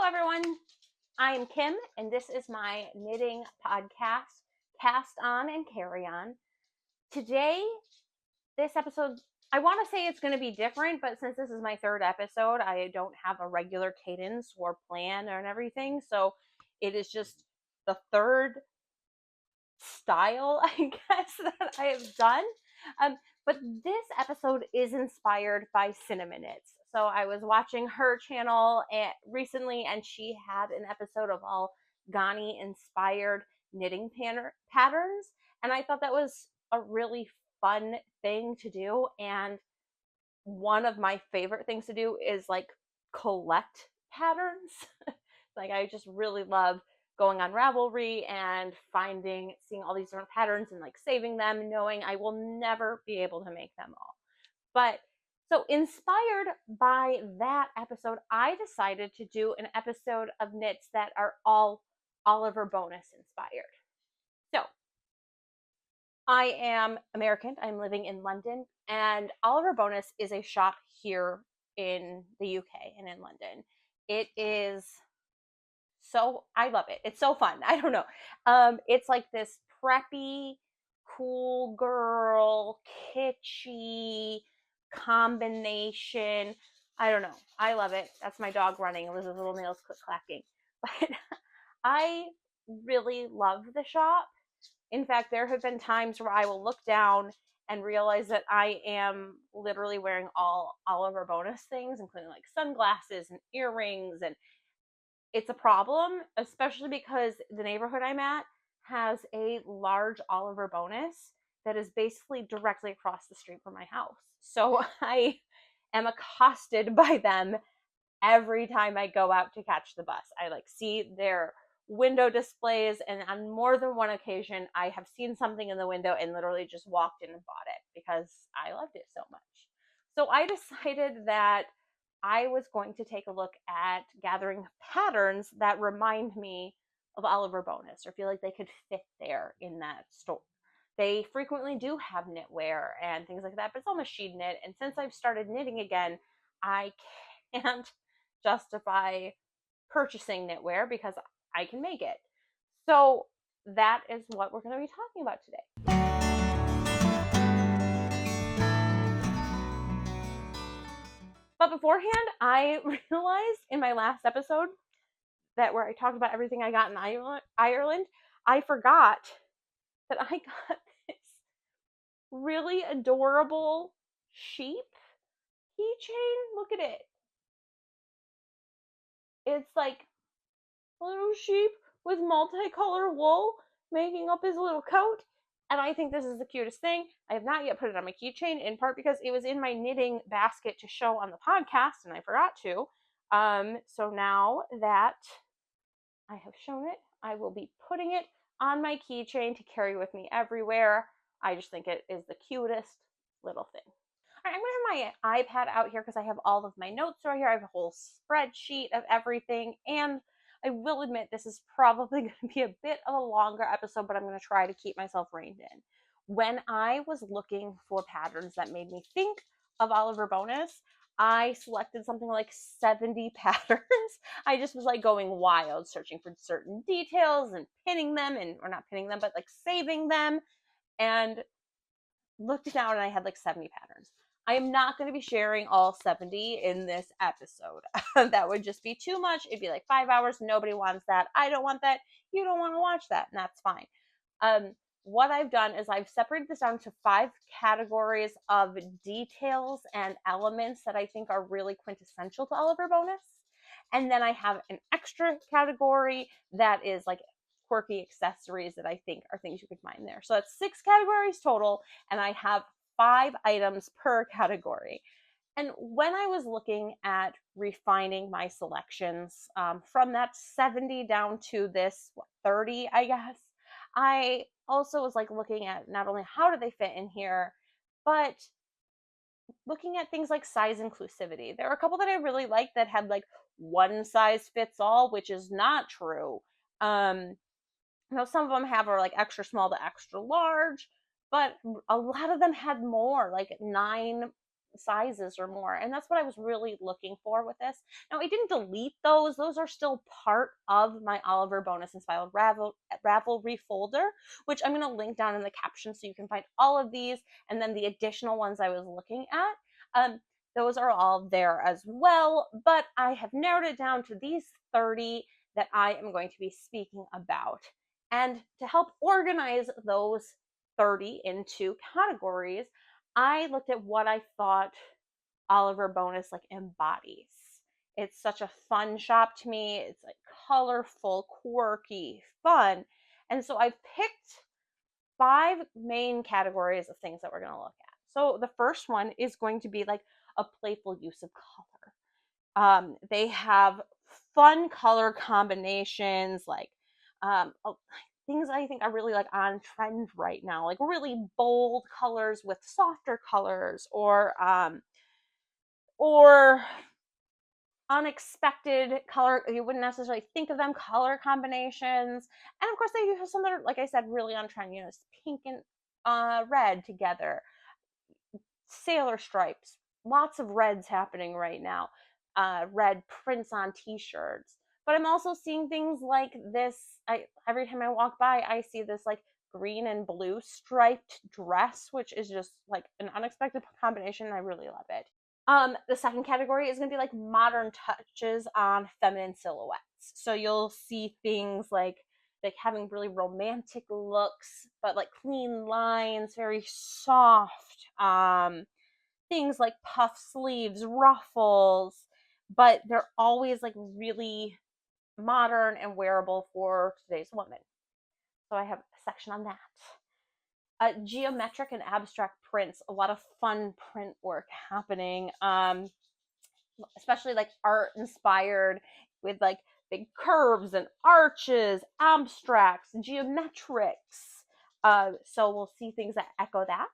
Hello, everyone. I'm Kim, and this is my knitting podcast, Cast On and Carry On. Today, this episode, I want to say it's going to be different, but since this is my third episode, I don't have a regular cadence or plan and everything. So it is just the third style, I guess, that I have done. But this episode is inspired by Cinnamon Knits. So I was watching her channel recently, and she had an episode of all Ganni-inspired knitting patterns. And I thought that was a really fun thing to do. And one of my favorite things to do is like collect patterns. Like I just really love going on Ravelry and seeing all these different patterns and like saving them, knowing I will never be able to make them all. But so inspired by that episode, I decided to do an episode of knits that are all Oliver Bonas inspired. So I am American. I'm living in London, and Oliver Bonas is a shop here in the UK and in London. It is I love it. It's so fun. I don't know. It's like this preppy, cool girl, kitschy combination. I don't know. I love it. That's my dog running. Elizabeth's little nails click clacking. But I really love the shop. In fact, there have been times where I will look down and realize that I am literally wearing all Oliver Bonas things, including like sunglasses and earrings, and it's a problem, especially because the neighborhood I'm at has a large Oliver Bonas that is basically directly across the street from my house. So I am accosted by them every time I go out to catch the bus. I like see their window displays, and on more than one occasion I have seen something in the window and literally just walked in and bought it because I loved it so much. So I decided that I was going to take a look at gathering patterns that remind me of Oliver Bonas or feel like they could fit there in that store. They frequently do have knitwear and things like that, but it's all machine knit. And since I've started knitting again, I can't justify purchasing knitwear because I can make it. So that is what we're going to be talking about today. But beforehand, I realized in my last episode that where I talked about everything I got in Ireland, I forgot that I got this really adorable sheep keychain. Look at it. It's like a little sheep with multicolor wool making up his little coat. And I think this is the cutest thing. I have not yet put it on my keychain, in part because it was in my knitting basket to show on the podcast, and I forgot to. So now that I have shown it, I will be putting it on my keychain to carry with me everywhere. I just think it is the cutest little thing. All right, I'm going to have my iPad out here because I have all of my notes right here. I have a whole spreadsheet of everything, and I will admit this is probably going to be a bit of a longer episode, but I'm going to try to keep myself reined in. When I was looking for patterns that made me think of Oliver Bonas, I selected something like 70 patterns. I just was like going wild, searching for certain details and pinning them, or not pinning them, but like saving them, and looked down and I had like 70 patterns. I am not going to be sharing all 70 in this episode. That would just be too much. It'd be like 5 hours. Nobody wants that. I don't want that. You don't want to watch that, and that's fine. What I've done is I've separated this down to 5 categories of details and elements that I think are really quintessential to Oliver Bonas. And then I have an extra category that is like quirky accessories that I think are things you could find there. So that's 6 categories total, and I have 5 items per category. And when I was looking at refining my selections from that 70 down to this 30, I guess, I also was like looking at not only how do they fit in here, but looking at things like size inclusivity. There are a couple that I really liked that had like one size fits all, which is not true. Some of them are like extra small to extra large, but a lot of them had more, like 9 sizes or more. And that's what I was really looking for with this. Now, I didn't delete those. Those are still part of my Oliver Bonas Inspired Ravelry folder, which I'm going to link down in the caption so you can find all of these and then the additional ones I was looking at. Those are all there as well, but I have narrowed it down to these 30 that I am going to be speaking about. And to help organize those 30 into categories, I looked at what I thought Oliver Bonas like embodies. It's such a fun shop to me. It's like colorful, quirky, fun. And so I've picked 5 main categories of things that we're going to look at. So the first one is going to be like a playful use of color. They have fun color combinations, like things I think are really like on trend right now, like really bold colors with softer colors, or unexpected color, you wouldn't necessarily think of them, color combinations. And of course they do have some that are, like I said, really on trend, pink and red together, sailor stripes, lots of reds happening right now, red prints on t-shirts. But I'm also seeing things like this. Every time I walk by, I see this like green and blue striped dress, which is just like an unexpected combination, and I really love it. The second category is going to be like modern touches on feminine silhouettes. So you'll see things like having really romantic looks, but like clean lines, very soft. Things like puff sleeves, ruffles, but they're always like really modern and wearable for today's woman. So I have a section on that. Geometric and abstract prints, a lot of fun print work happening, especially like art inspired with like big curves and arches, abstracts, geometrics. So we'll see things that echo that.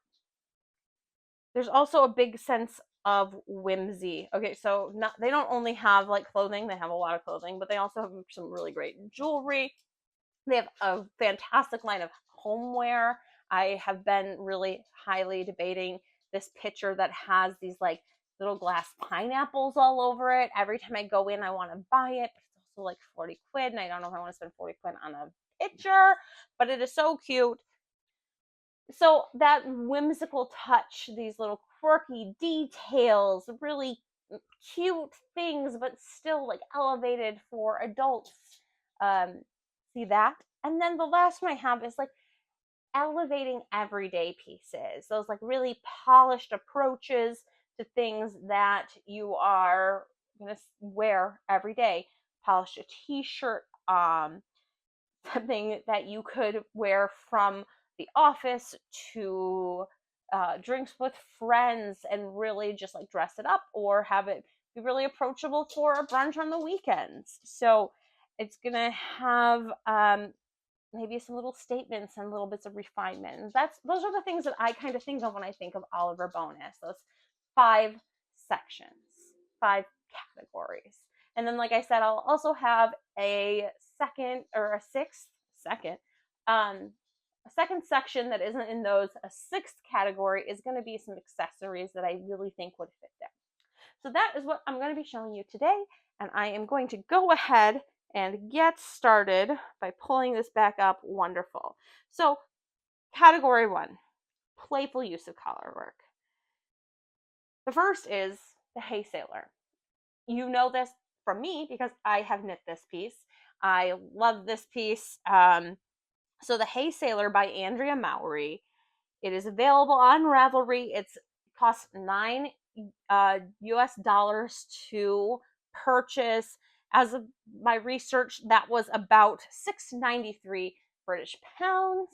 There's also a big sense of whimsy. Okay, so they don't only have like clothing, they have a lot of clothing, but they also have some really great jewelry. They have a fantastic line of homeware. I have been really highly debating this picture that has these like little glass pineapples all over it. Every time I go in, I want to buy it, but it's also like 40 quid, and I don't know if I want to spend 40 quid on a picture, but it is so cute. So that whimsical touch, these little quirky details, really cute things, but still like elevated for adults. See that? And then the last one I have is like elevating everyday pieces. Those like really polished approaches to things that you are going to wear every day. Polish a t-shirt, something that you could wear from the office to drinks with friends and really just like dress it up, or have it be really approachable for a brunch on the weekends. So it's gonna have maybe some little statements and little bits of refinement. And those are the things that I kind of think of when I think of Oliver Bonas. Those 5 sections, 5 categories. And then, like I said, I'll also have a second section that isn't in those. A 6th category is going to be some accessories that I really think would fit there. So that is what I'm going to be showing you today. And I am going to go ahead and get started by pulling this back up. Wonderful. So category 1, playful use of colorwork. The first is the Hey Sailor. You know this from me because I have knit this piece. I love this piece. So the Hey Sailor by Andrea Mowry. It is available on Ravelry. It costs $9 US dollars to purchase. As of my research, that was about $6.93 British pounds.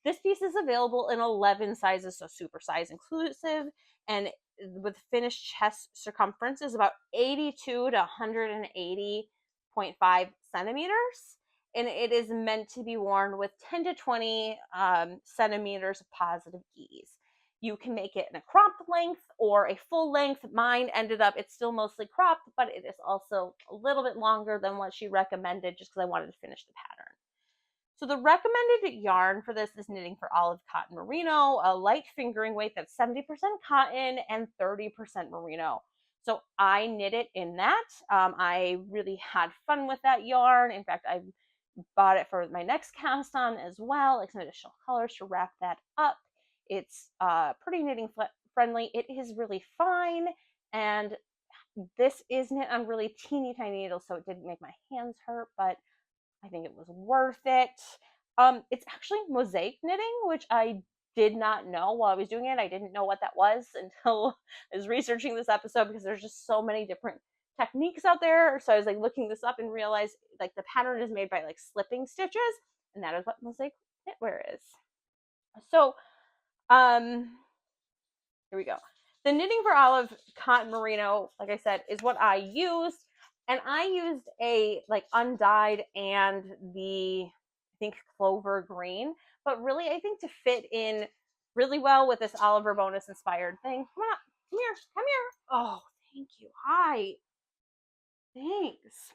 This piece is available in 11 sizes, so super size inclusive, and with finished chest circumference is about 82 to 180.5 centimeters. And it is meant to be worn with 10 to 20 centimeters of positive ease. You can make it in a cropped length or a full length. Mine ended up, it's still mostly cropped, but it is also a little bit longer than what she recommended just because I wanted to finish the pattern. So the recommended yarn for this is Knitting for Olive Cotton Merino, a light fingering weight that's 70% cotton and 30% merino. So I knit it in that. I really had fun with that yarn. In fact, I bought it for my next cast on as well, like some additional colors to wrap that up. It's pretty knitting friendly. It is really fine, and this is knit on really teeny tiny needles, so it didn't make my hands hurt, but I think it was worth it. It's actually mosaic knitting, which I did not know while I was doing it. I didn't know what that was until I was researching this episode, because there's just so many different techniques out there. So I was like looking this up and realized like the pattern is made by like slipping stitches, and that is what mosaic knitwear is. So here we go. The Knitting for Olive Cotton Merino, like I said, is what I used. And I used a like undyed and the, I think, clover green. But really, I think to fit in really well with this Oliver Bonas inspired thing. Come on, come here, come here. Oh, thank you. Hi. Thanks.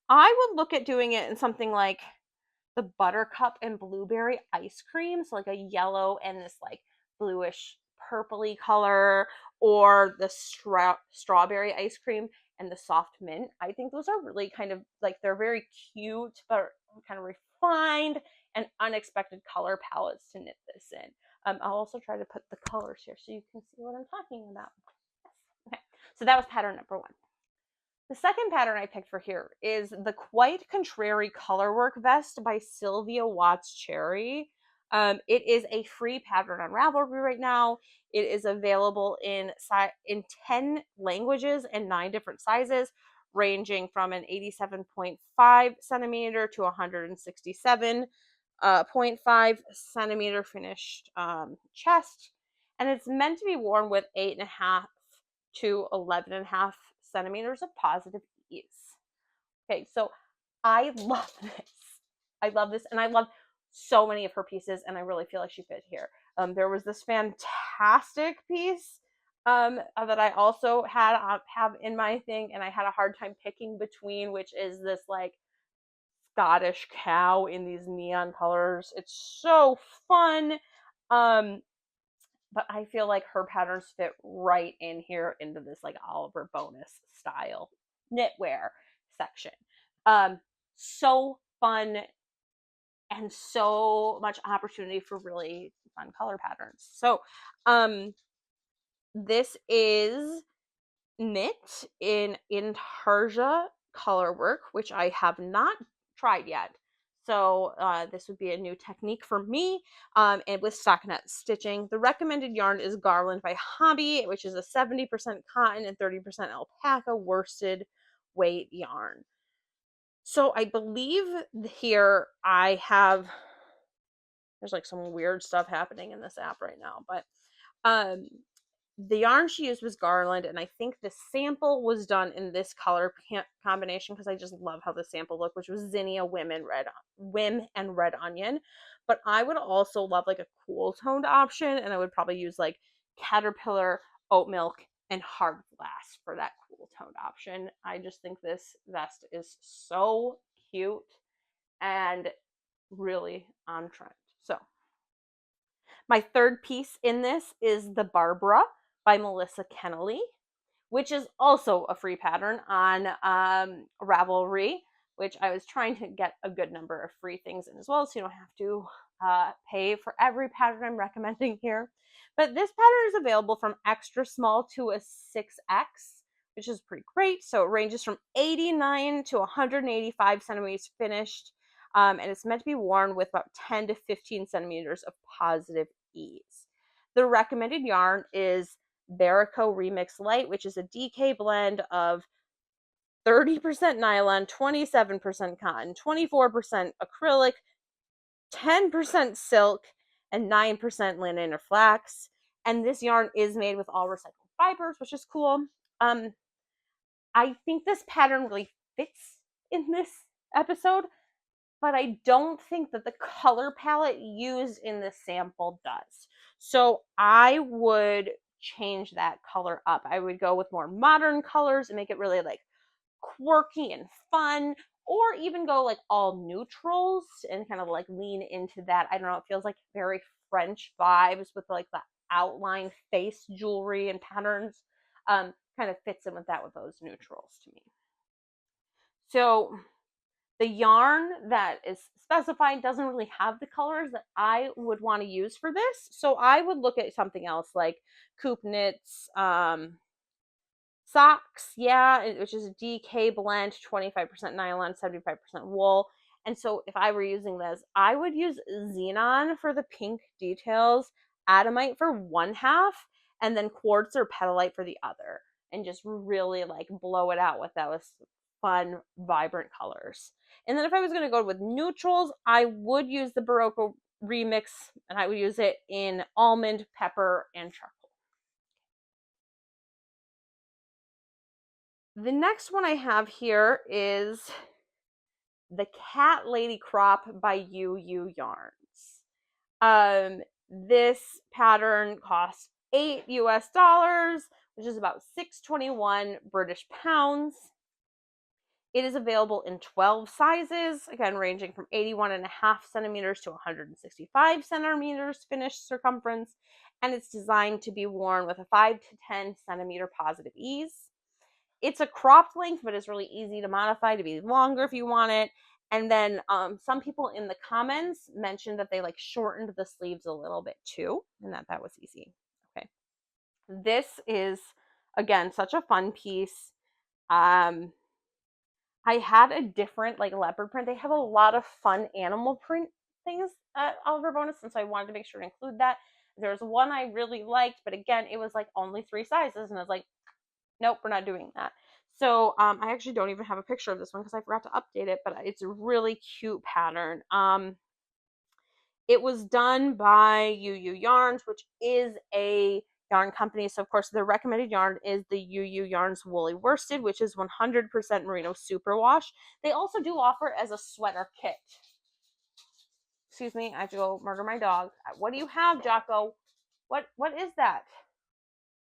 I would look at doing it in something like the buttercup and blueberry ice cream. So like a yellow and this like bluish purpley color, or the strawberry ice cream and the soft mint. I think those are really kind of like, they're very cute, but kind of refined and unexpected color palettes to knit this in. I'll also try to put the colors here so you can see what I'm talking about. Yes. Okay, so that was pattern number 1. The second pattern I picked for here is the Quite Contrary Colorwork Vest by Sylvia Watts Cherry. It is a free pattern on Ravelry right now. It is available in 10 languages and 9 different sizes, ranging from an 87.5 centimeter to 167.5 centimeter finished chest. And it's meant to be worn with 8.5 to 11.5 centimeters of positive ease. Okay, so I love this. I love this, and I love so many of her pieces, and I really feel like she fit here. There was this fantastic piece that I also have in my thing, and I had a hard time picking between, which is this like Scottish cow in these neon colors. It's so fun. But I feel like her patterns fit right in here into this like Oliver Bonas style knitwear section. So fun and so much opportunity for really fun color patterns. So this is knit in intarsia colorwork, which I have not tried yet. So this would be a new technique for me, and with stockinette stitching. The recommended yarn is Garland by Hobby, which is a 70% cotton and 30% alpaca worsted weight yarn. So I believe here I have, there's like some weird stuff happening in this app right now, but the yarn she used was Garland, and I think the sample was done in this color combination because I just love how the sample looked, which was Zinnia Whim and Red Onion. But I would also love like a cool toned option, and I would probably use like Caterpillar, Oat Milk, and Hard Glass for that cool toned option. I just think this vest is so cute and really on trend. So my third piece in this is the Barbara by Melissa Kennelly, which is also a free pattern on Ravelry, which I was trying to get a good number of free things in as well, so you don't have to pay for every pattern I'm recommending here. But this pattern is available from extra small to a 6X, which is pretty great. So it ranges from 89 to 185 centimeters finished, and it's meant to be worn with about 10 to 15 centimeters of positive ease. The recommended yarn is Barico Remix Light, which is a DK blend of 30% nylon, 27% cotton, 24% acrylic, 10% silk, and 9% linen or flax. And this yarn is made with all recycled fibers, which is cool. I think this pattern really fits in this episode, but I don't think that the color palette used in the sample does. So I would change that color up. I would go with more modern colors and make it really like quirky and fun, or even go like all neutrals and kind of like lean into that. I don't know, it feels like very French vibes with like the outline face jewelry and patterns. Kind of fits in with that with those neutrals to me. So the yarn that is specified doesn't really have the colors that I would want to use for this. So I would look at something else like Coop Knits, socks, yeah, which is a DK blend, 25% nylon, 75% wool. And so if I were using this, I would use xenon for the pink details, adamite for one half, and then quartz or petalite for the other, and just really like blow it out with those fun, vibrant colors. And then if I was going to go with neutrals, I would use the Barocco remix, and I would use it in almond, pepper, and charcoal. The next one I have here is the Cat Lady Crop by UU Yarns. This pattern costs $8 US, which is about 621 British pounds. It is available in 12 sizes, again, ranging from 81.5 centimeters to 165 centimeters finished circumference, and it's designed to be worn with a 5 to 10 centimeter positive ease. It's a cropped length, but it's really easy to modify to be longer if you want it. And then some people in the comments mentioned that they like shortened the sleeves a little bit too, and that was easy. Okay, this is again such a fun piece. I had a different like leopard print. They have a lot of fun animal print things at Oliver Bonas, and so I wanted to make sure to include that. There's one I really liked, but again, it was like only 3 sizes, and I was like, nope, we're not doing that. So I actually don't even have a picture of this one because I forgot to update it, but it's a really cute pattern. It was done by UU Yarns, which is a yarn company. So of course their recommended yarn is the UU Yarns Woolly Worsted, which is 100% merino superwash. They also do offer it as a sweater kit. Excuse me, I have to go murder my dog. What do you have, Jocko? What is that?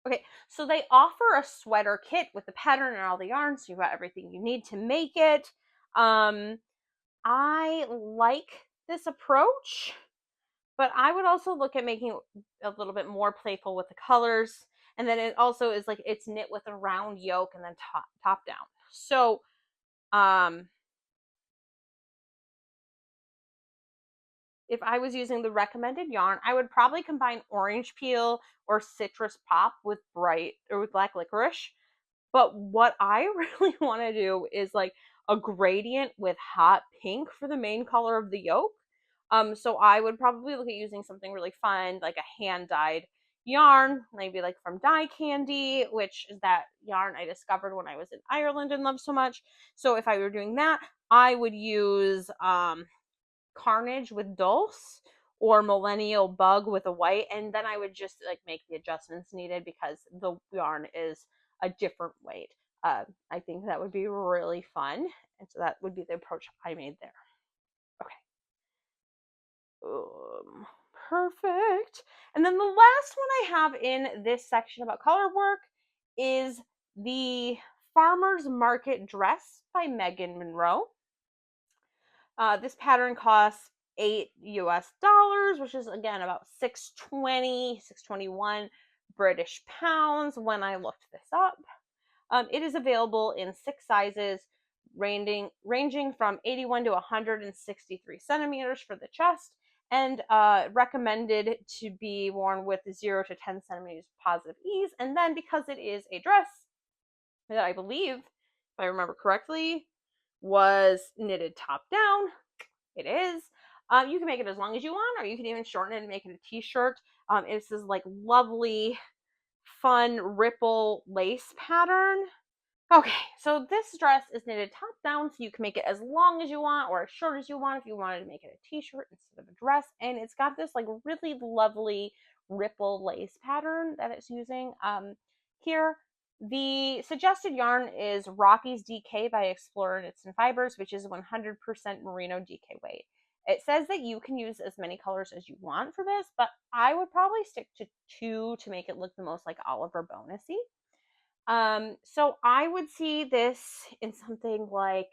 Okay, so they offer a sweater kit with the pattern and all the yarns. So you've got everything you need to make it. I like this approach, but I would also look at making it a little bit more playful with the colors. And then it also is like it's knit with a round yoke and then top down. So if I was using the recommended yarn, I would probably combine orange peel or citrus pop with black licorice. But what I really want to do is like a gradient with hot pink for the main color of the yoke. So I would probably look at using something really fun, like a hand-dyed yarn, maybe like from Dye Candy, which is that yarn I discovered when I was in Ireland and loved so much. So if I were doing that, I would use Carnage with Dulce or Millennial Bug with a white, and then I would just like make the adjustments needed because the yarn is a different weight. I think that would be really fun, and so that would be the approach I made there. Okay. Perfect. And then the last one I have in this section about color work is the Farmer's Market Dress by Megan Monroe. This pattern costs $8 US, which is again about 621 British pounds when I looked this up. It is available in 6 sizes, ranging from 81 to 163 centimeters for the chest, and recommended to be worn with 0 to 10 centimeters positive ease. And then because it is a dress that I believe, if I remember correctly, was knitted top down, it is. You can make it as long as you want, or you can even shorten it and make it a t-shirt. It's this like lovely, fun ripple lace pattern. Okay, so this dress is knitted top down, so you can make it as long as you want or as short as you want if you wanted to make it a t-shirt instead of a dress. And it's got this like really lovely ripple lace pattern that it's using. Here, the suggested yarn is Rocky's DK by Explorer Knits and Fibers, which is 100% merino DK weight. It says that you can use as many colors as you want for this, but I would probably stick to 2 to make it look the most like Oliver Bonasy. So I would see this in something like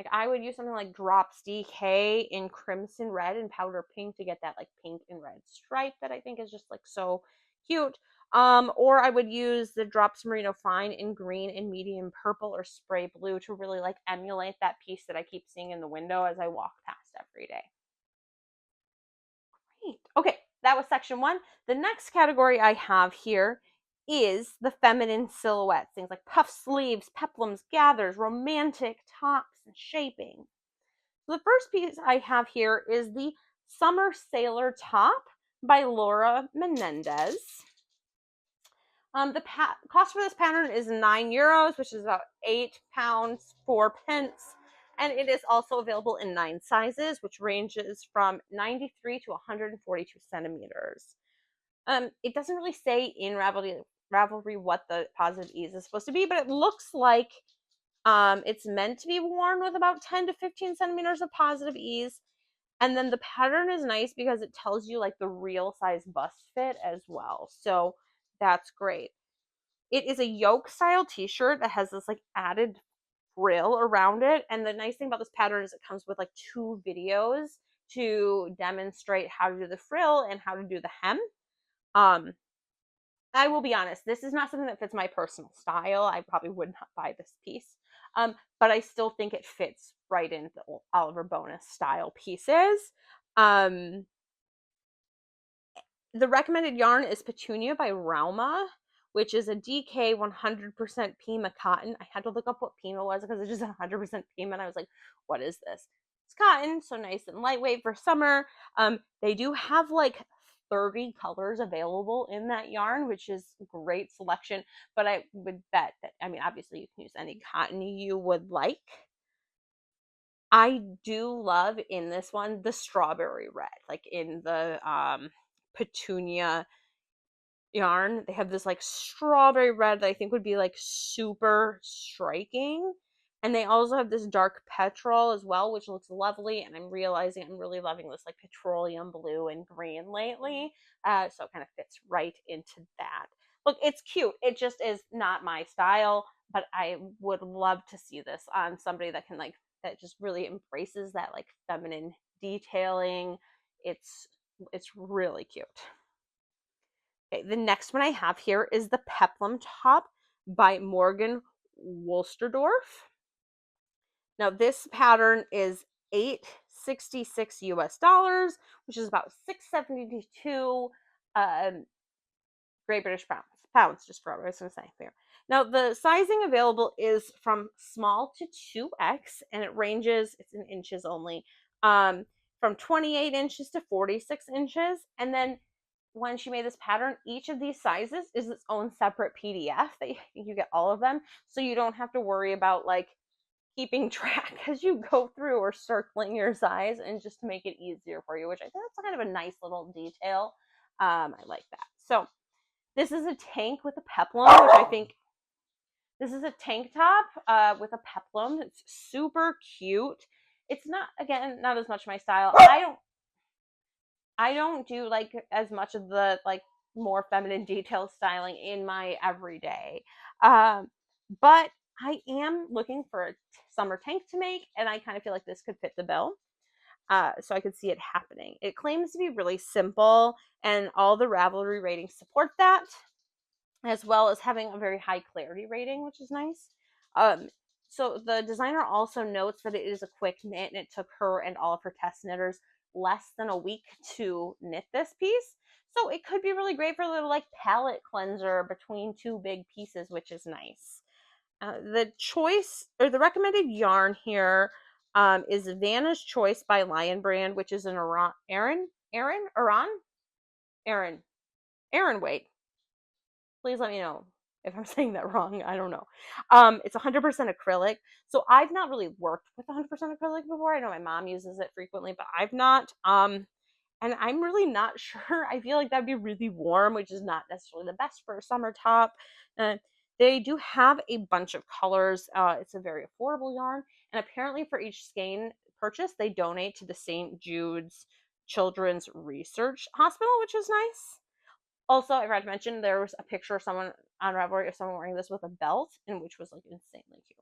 Like I would use something like Drops DK in crimson red and powder pink to get that like pink and red stripe that I think is just like so cute. Or I would use the Drops Merino Fine in green and medium purple or spray blue to really like emulate that piece that I keep seeing in the window as I walk past every day. Great. Okay, that was section one. The next category I have here is the feminine silhouettes, things like puff sleeves, peplums, gathers, romantic tops, and shaping. So the first piece I have here is the Summer Sailor Top by Laura Menendez. The cost for this pattern is €9, which is about £8, 4 pence. And it is also available in 9 sizes, which ranges from 93 to 142 centimeters. It doesn't really say in Ravelry what the positive ease is supposed to be, but it looks like it's meant to be worn with about 10 to 15 centimeters of positive ease. And then the pattern is nice because it tells you like the real size bust fit as well. So that's great. It is a yoke style t-shirt that has this like added frill around it. And the nice thing about this pattern is it comes with like 2 videos to demonstrate how to do the frill and how to do the hem. I will be honest, this is not something that fits my personal style. I probably would not buy this piece. But I still think it fits right into the Oliver Bonas style pieces. The recommended yarn is Petunia by Rauma, which is a DK 100% Pima cotton. I had to look up what Pima was because it's just 100% Pima, and I was like, what is this? It's cotton, so nice and lightweight for summer. They do have like 30 colors available in that yarn, which is great selection, but I would bet that, I mean, obviously you can use any cotton you would like. I do love in this one the strawberry red, like in the Petunia yarn. They have this like strawberry red that I think would be like super striking. And they also have this dark petrol as well, which looks lovely. And I'm realizing I'm really loving this like petroleum blue and green lately. So it kind of fits right into that. Look, it's cute. It just is not my style, but I would love to see this on somebody that can like, that just really embraces that like feminine detailing. It's really cute. Okay, the next one I have here is the Peplum Top by Morgan Wolsterdorf. Now this pattern is $866, which is about 672 Great British pounds, just for what I was going to say there. Now the sizing available is from small to 2X, and it ranges, it's in inches only, from 28 inches to 46 inches. And then when she made this pattern, each of these sizes is its own separate PDF that you get all of them, so you don't have to worry about like keeping track as you go through or circling your size, and just to make it easier for you, which I think that's kind of a nice little detail. I like that. So this is a tank with a peplum, which I think this is a tank top with a peplum. It's super cute. It's not, again, not as much my style. I don't do like as much of the like more feminine detail styling in my everyday. But I am looking for a summer tank to make, and I kind of feel like this could fit the bill. So I could see it happening. It claims to be really simple, and all the Ravelry ratings support that, as well as having a very high clarity rating, which is nice. So the designer also notes that it is a quick knit, and it took her and all of her test knitters less than a week to knit this piece. So it could be really great for a little like palette cleanser between 2 big pieces, which is nice. The choice, or the recommended yarn here, is Vanna's Choice by Lion Brand, which is an Aran weight. Please let me know if I'm saying that wrong. I don't know. It's 100% acrylic. So I've not really worked with 100% acrylic before. I know my mom uses it frequently, but I've not. And I'm really not sure. I feel like that'd be really warm, which is not necessarily the best for a summer top. They do have a bunch of colors. It's a very affordable yarn. And apparently for each skein purchase, they donate to the St. Jude's Children's Research Hospital, which is nice. Also, I forgot to mention there was a picture of someone on Ravelry of someone wearing this with a belt, and which was like insanely cute.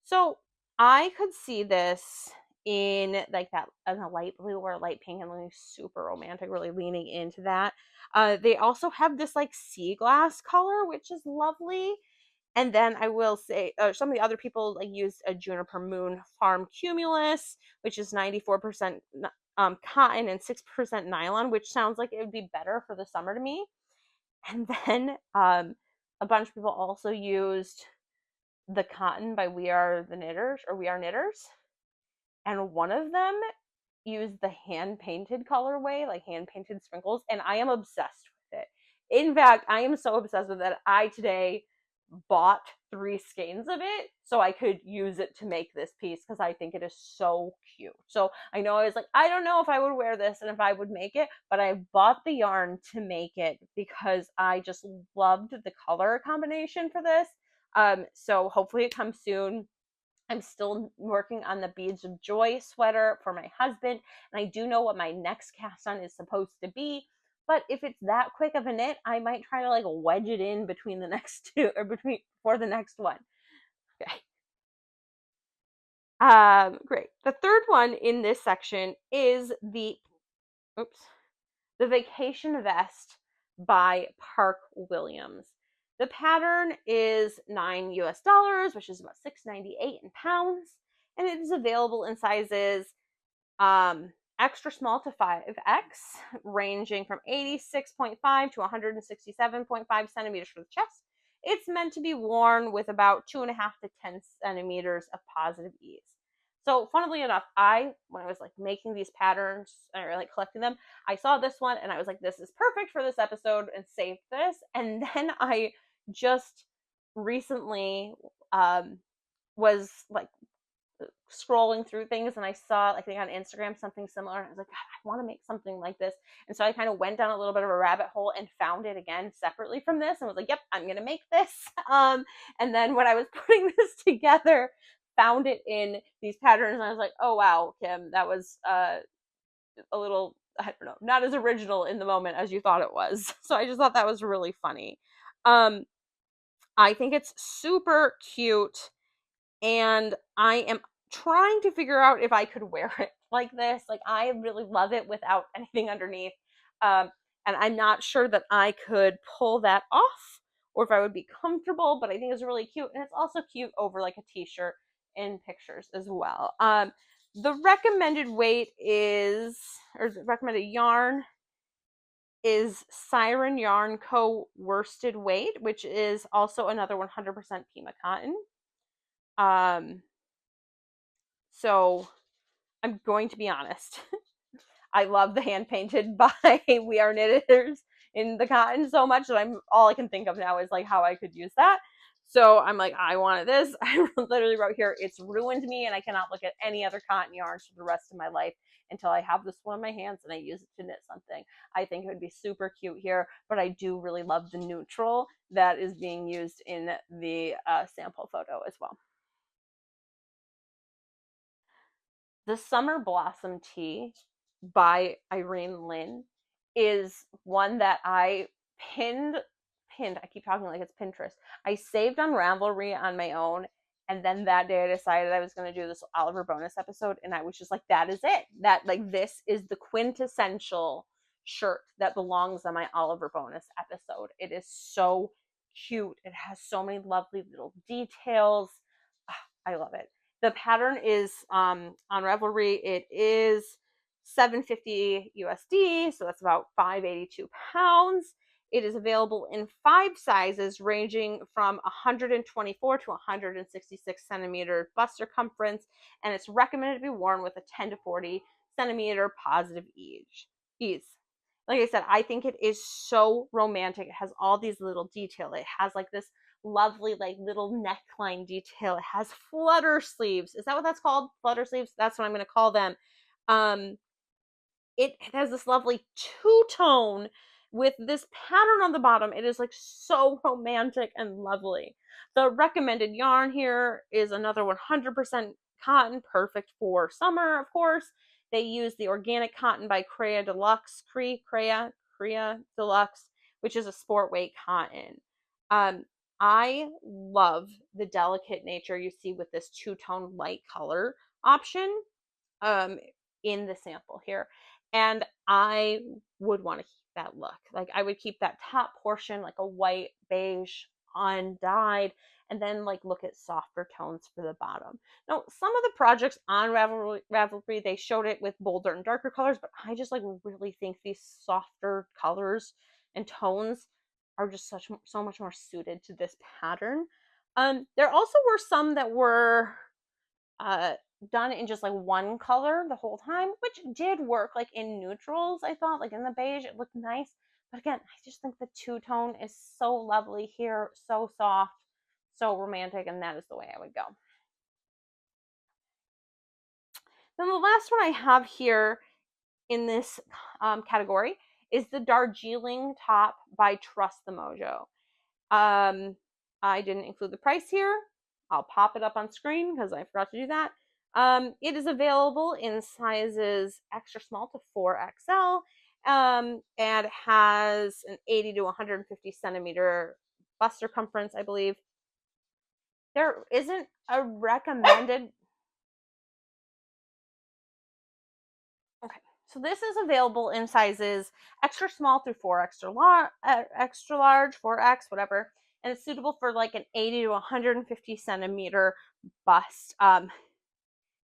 So I could see this in like that in a light blue or a light pink and really super romantic, really leaning into that. They also have this like sea glass color, which is lovely. And then I will say some of the other people like used a Juniper Moon Farm Cumulus, which is 94% cotton and 6% nylon, which sounds like it would be better for the summer to me. And then a bunch of people also used the cotton by We Are the Knitters or We Are Knitters. And one of them used the hand painted colorway, like hand painted sprinkles, and I am obsessed with it. In fact, I am so obsessed with it. I today bought 3 skeins of it so I could use it to make this piece because I think it is so cute. So I know I was like, I don't know if I would wear this and if I would make it, but I bought the yarn to make it because I just loved the color combination for this. So hopefully it comes soon. I'm still working on the Beads of Joy sweater for my husband, and I do know what my next cast on is supposed to be. But if it's that quick of a knit, I might try to like wedge it in between the next two or between for the next one. Okay. Great. The third one in this section is the Vacation Vest by Park Williams. The pattern is $9 US, which is about $6.98 in pounds, and it is available in sizes extra small to 5X, ranging from 86.5 to 167.5 centimeters for the chest. It's meant to be worn with about 2.5 to 10 centimeters of positive ease. So funnily enough, when I was like making these patterns or like collecting them, I saw this one and I was like, this is perfect for this episode and saved this. And then I just recently was like scrolling through things and I saw, I think on Instagram, something similar. And I was like, God, I want to make something like this. And so I kind of went down a little bit of a rabbit hole and found it again separately from this and was like, yep, I'm going to make this. And then when I was putting this together, found it in these patterns and I was like, oh wow, Kim, that was a little, I don't know, not as original in the moment as you thought it was. So I just thought that was really funny. I think it's super cute and I am trying to figure out if I could wear it like this. Like I really love it without anything underneath. And I'm not sure that I could pull that off or if I would be comfortable, but I think it's really cute. And it's also cute over like a t-shirt in pictures as well. The recommended weight is, or the recommended yarn is Siren Yarn Co. worsted weight, which is also another 100% Pima cotton. So I'm going to be honest. I love the hand painted by We Are Knitters in the cotton so much that all I can think of now is like how I could use that. So I'm like, I wanted this. I literally wrote here, it's ruined me and I cannot look at any other cotton yarns for the rest of my life until I have this one in my hands and I use it to knit something. I think it would be super cute here, but I do really love the neutral that is being used in the sample photo as well. The Summer Blossom Tea by Irene Lynn is one that I pinned. I keep talking like it's Pinterest. I saved on Ravelry on my own. And then that day I decided I was going to do this Oliver Bonas episode. And I was just like, that is it. That like, this is the quintessential shirt that belongs on my Oliver Bonas episode. It is so cute. It has so many lovely little details. I love it. The pattern is on Ravelry. It is $7.50 USD, so that's about 582 pounds. It is available in 5 sizes, ranging from 124 to 166 centimeter bust circumference, and it's recommended to be worn with a 10 to 40 centimeter positive ease. Like I said, I think it is so romantic. It has all these little details. It has like this lovely like little neckline detail. It has flutter sleeves. Is that what that's called? Flutter sleeves? That's what I'm going to call them. It has this lovely two-tone with this pattern on the bottom. It is like so romantic and lovely. The recommended yarn here is another 100% cotton, perfect for summer, of course. They use the organic cotton by Crea Deluxe, Crea Deluxe, which is a sport weight cotton. I love the delicate nature you see with this two-tone light color option um in the sample here. And I would want to keep that look. Like I would keep that top portion like a white beige undyed, and then like look at softer tones for the bottom. Now, some of the projects on Ravelry, they showed it with bolder and darker colors, but I just like really think these softer colors and tones are just so much more suited to this pattern. There also were some that were uh, done in just like one color the whole time, which did work. Like in neutrals, I thought, like in the beige, it looked nice. But again, I just think the two-tone is so lovely here, so soft, so romantic, and that is the way I would go. Then the last one I have here in this category is the Darjeeling top by Trust the Mojo. I didn't include the price here. I'll pop it up on screen because I forgot to do that. It is available in sizes extra small to 4XL, and has an 80 to 150 centimeter bust circumference, I believe. There isn't a recommended. Okay, so this is available in sizes extra small through 4 extra large, 4X, whatever, and it's suitable for like an 80 to 150 centimeter bust.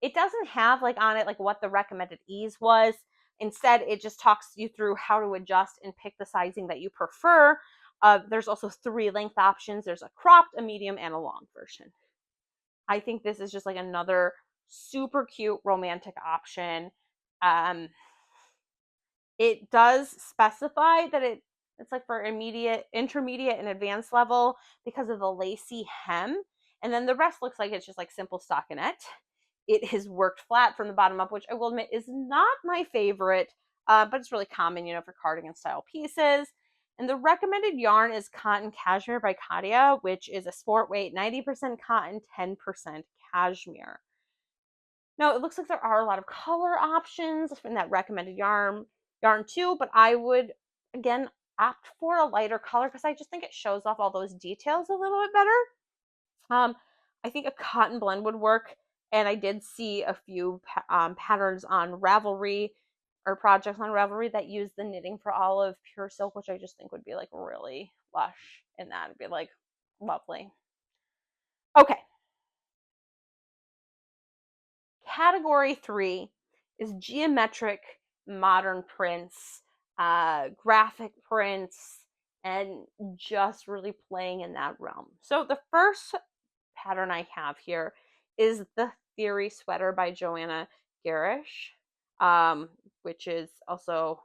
It doesn't have like on it like what the recommended ease was. Instead, it just talks you through how to adjust and pick the sizing that you prefer. There's also 3 length options. There's a cropped, a medium, and a long version. I think this is just like another super cute romantic option. Um, it does specify that it's like for intermediate, and advanced level because of the lacy hem. And then the rest looks like it's just like simple stockinette. It is worked flat from the bottom up, which I will admit is not my favorite, but it's really common, for cardigan style pieces. And the recommended yarn is cotton cashmere by Katia, which is a sport weight, 90% cotton, 10% cashmere. Now, it looks like there are a lot of color options in that recommended yarn too, but I would, again, opt for a lighter color because I just think it shows off all those details a little bit better. I think a cotton blend would work, and I did see a few patterns on Ravelry or projects on Ravelry that use the Knitting for Olive pure silk, which I just think would be like really lush in that. It'd be like lovely. Okay. Category 3 is geometric modern prints, graphic prints, and just really playing in that realm. So the first pattern I have here is the Theory Sweater by Joanna Garish, which is also,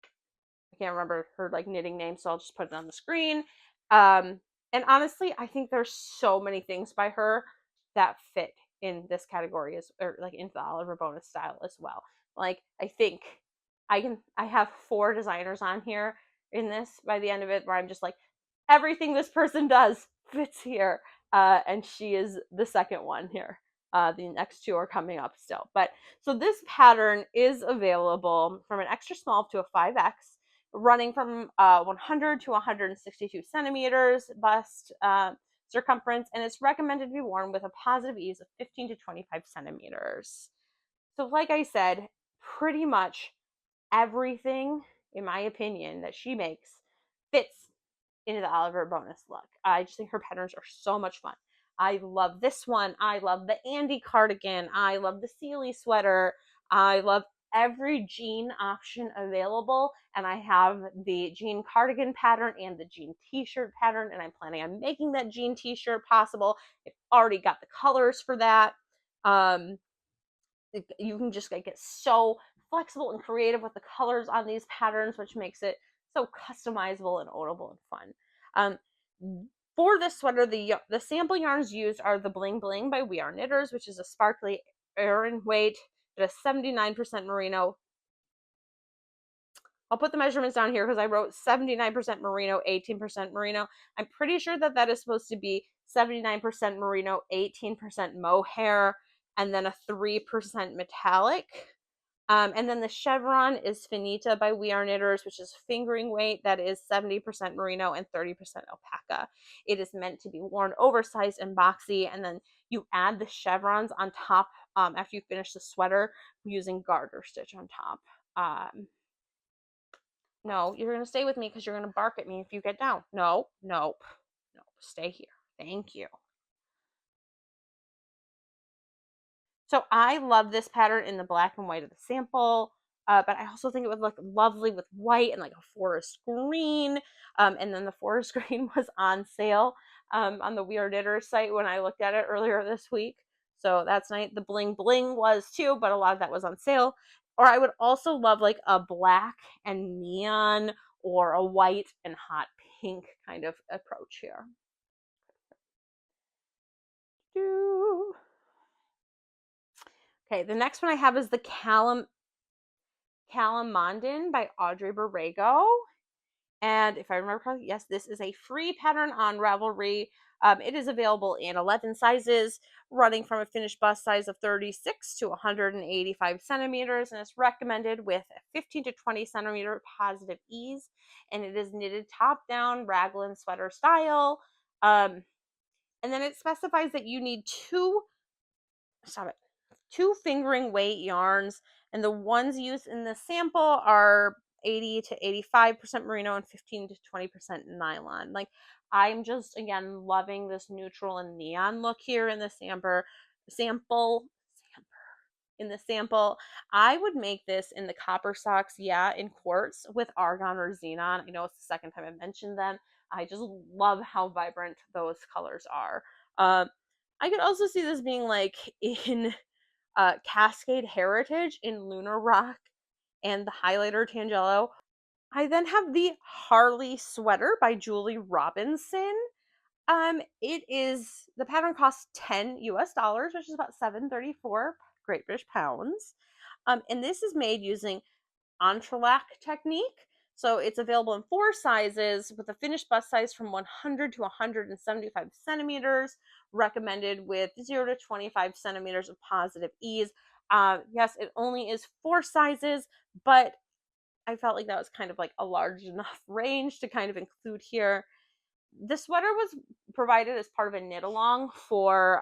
I can't remember her like knitting name, so I'll just put it on the screen. And honestly, I think there's so many things by her that fit in this category or like into the Oliver Bonas style as well. Like I think I have 4 designers on here in this by the end of it where I'm just like, everything this person does fits here. And she is the second one here. The next 2 are coming up still. But so this pattern is available from an extra small to a 5X, running from 100 to 162 centimeters bust circumference, and it's recommended to be worn with a positive ease of 15 to 25 centimeters. So like I said, pretty much everything, in my opinion, that she makes fits into the Oliver Bonas look. I just think her patterns are so much fun. I love this one. I love the Andy cardigan. I love the Sealy sweater. I love every jean option available, and I have the jean cardigan pattern and the jean t-shirt pattern, and I'm planning on making that jean t-shirt possible. I've already got the colors for that. You can just get so flexible and creative with the colors on these patterns, which makes it so customizable and ownable and fun. For this sweater, the sample yarns used are the Bling Bling by We Are Knitters, which is a sparkly Aran weight. It is 79% merino. I'll put the measurements down here because I wrote 79% merino, 18% merino. I'm pretty sure that is supposed to be 79% merino, 18% mohair, and then a 3% metallic. And then the chevron is Finita by We Are Knitters, which is fingering weight that is 70% merino and 30% alpaca. It is meant to be worn oversized and boxy, and then you add the chevrons on top after you finish the sweater using garter stitch on top. No, you're going to stay with me because you're going to bark at me if you get down. No, nope, no, stay here. Thank you. So I love this pattern in the black and white of the sample, but I also think it would look lovely with white and like a forest green. And then the forest green was on sale on the We Are Knitters site when I looked at it earlier this week. So that's nice. The bling bling was too, but a lot of that was on sale. Or I would also love like a black and neon or a white and hot pink kind of approach here. Okay, the next one I have is the Calamondin by Audrey Borrego. And if I remember correctly, yes, this is a free pattern on Ravelry. It is available in 11 sizes, running from a finished bust size of 36 to 185 centimeters, and it's recommended with a 15 to 20 centimeter positive ease. And it is knitted top down, raglan sweater style. And then it specifies that you need two fingering weight yarns, and the ones used in the sample are 80 to 85% merino and 15 to 20% nylon. Like, I'm just again loving this neutral and neon look here in the sample. I would make this in the copper socks, in quartz with argon or xenon. I know it's the second time I've mentioned them. I just love how vibrant those colors are. I could also see this being like in Cascade Heritage in Lunar Rock and the highlighter Tangelo. I then have the Harley sweater by Julie Robinson. The pattern costs $10 which is about $7.34 Great British pounds. And this is made using entrelac technique. So it's available in 4 sizes with a finished bust size from 100 to 175 centimeters, recommended with 0 to 25 centimeters of positive ease. Yes, it only is 4 sizes, but I felt like that was kind of like a large enough range to kind of include here. The sweater was provided as part of a knit along for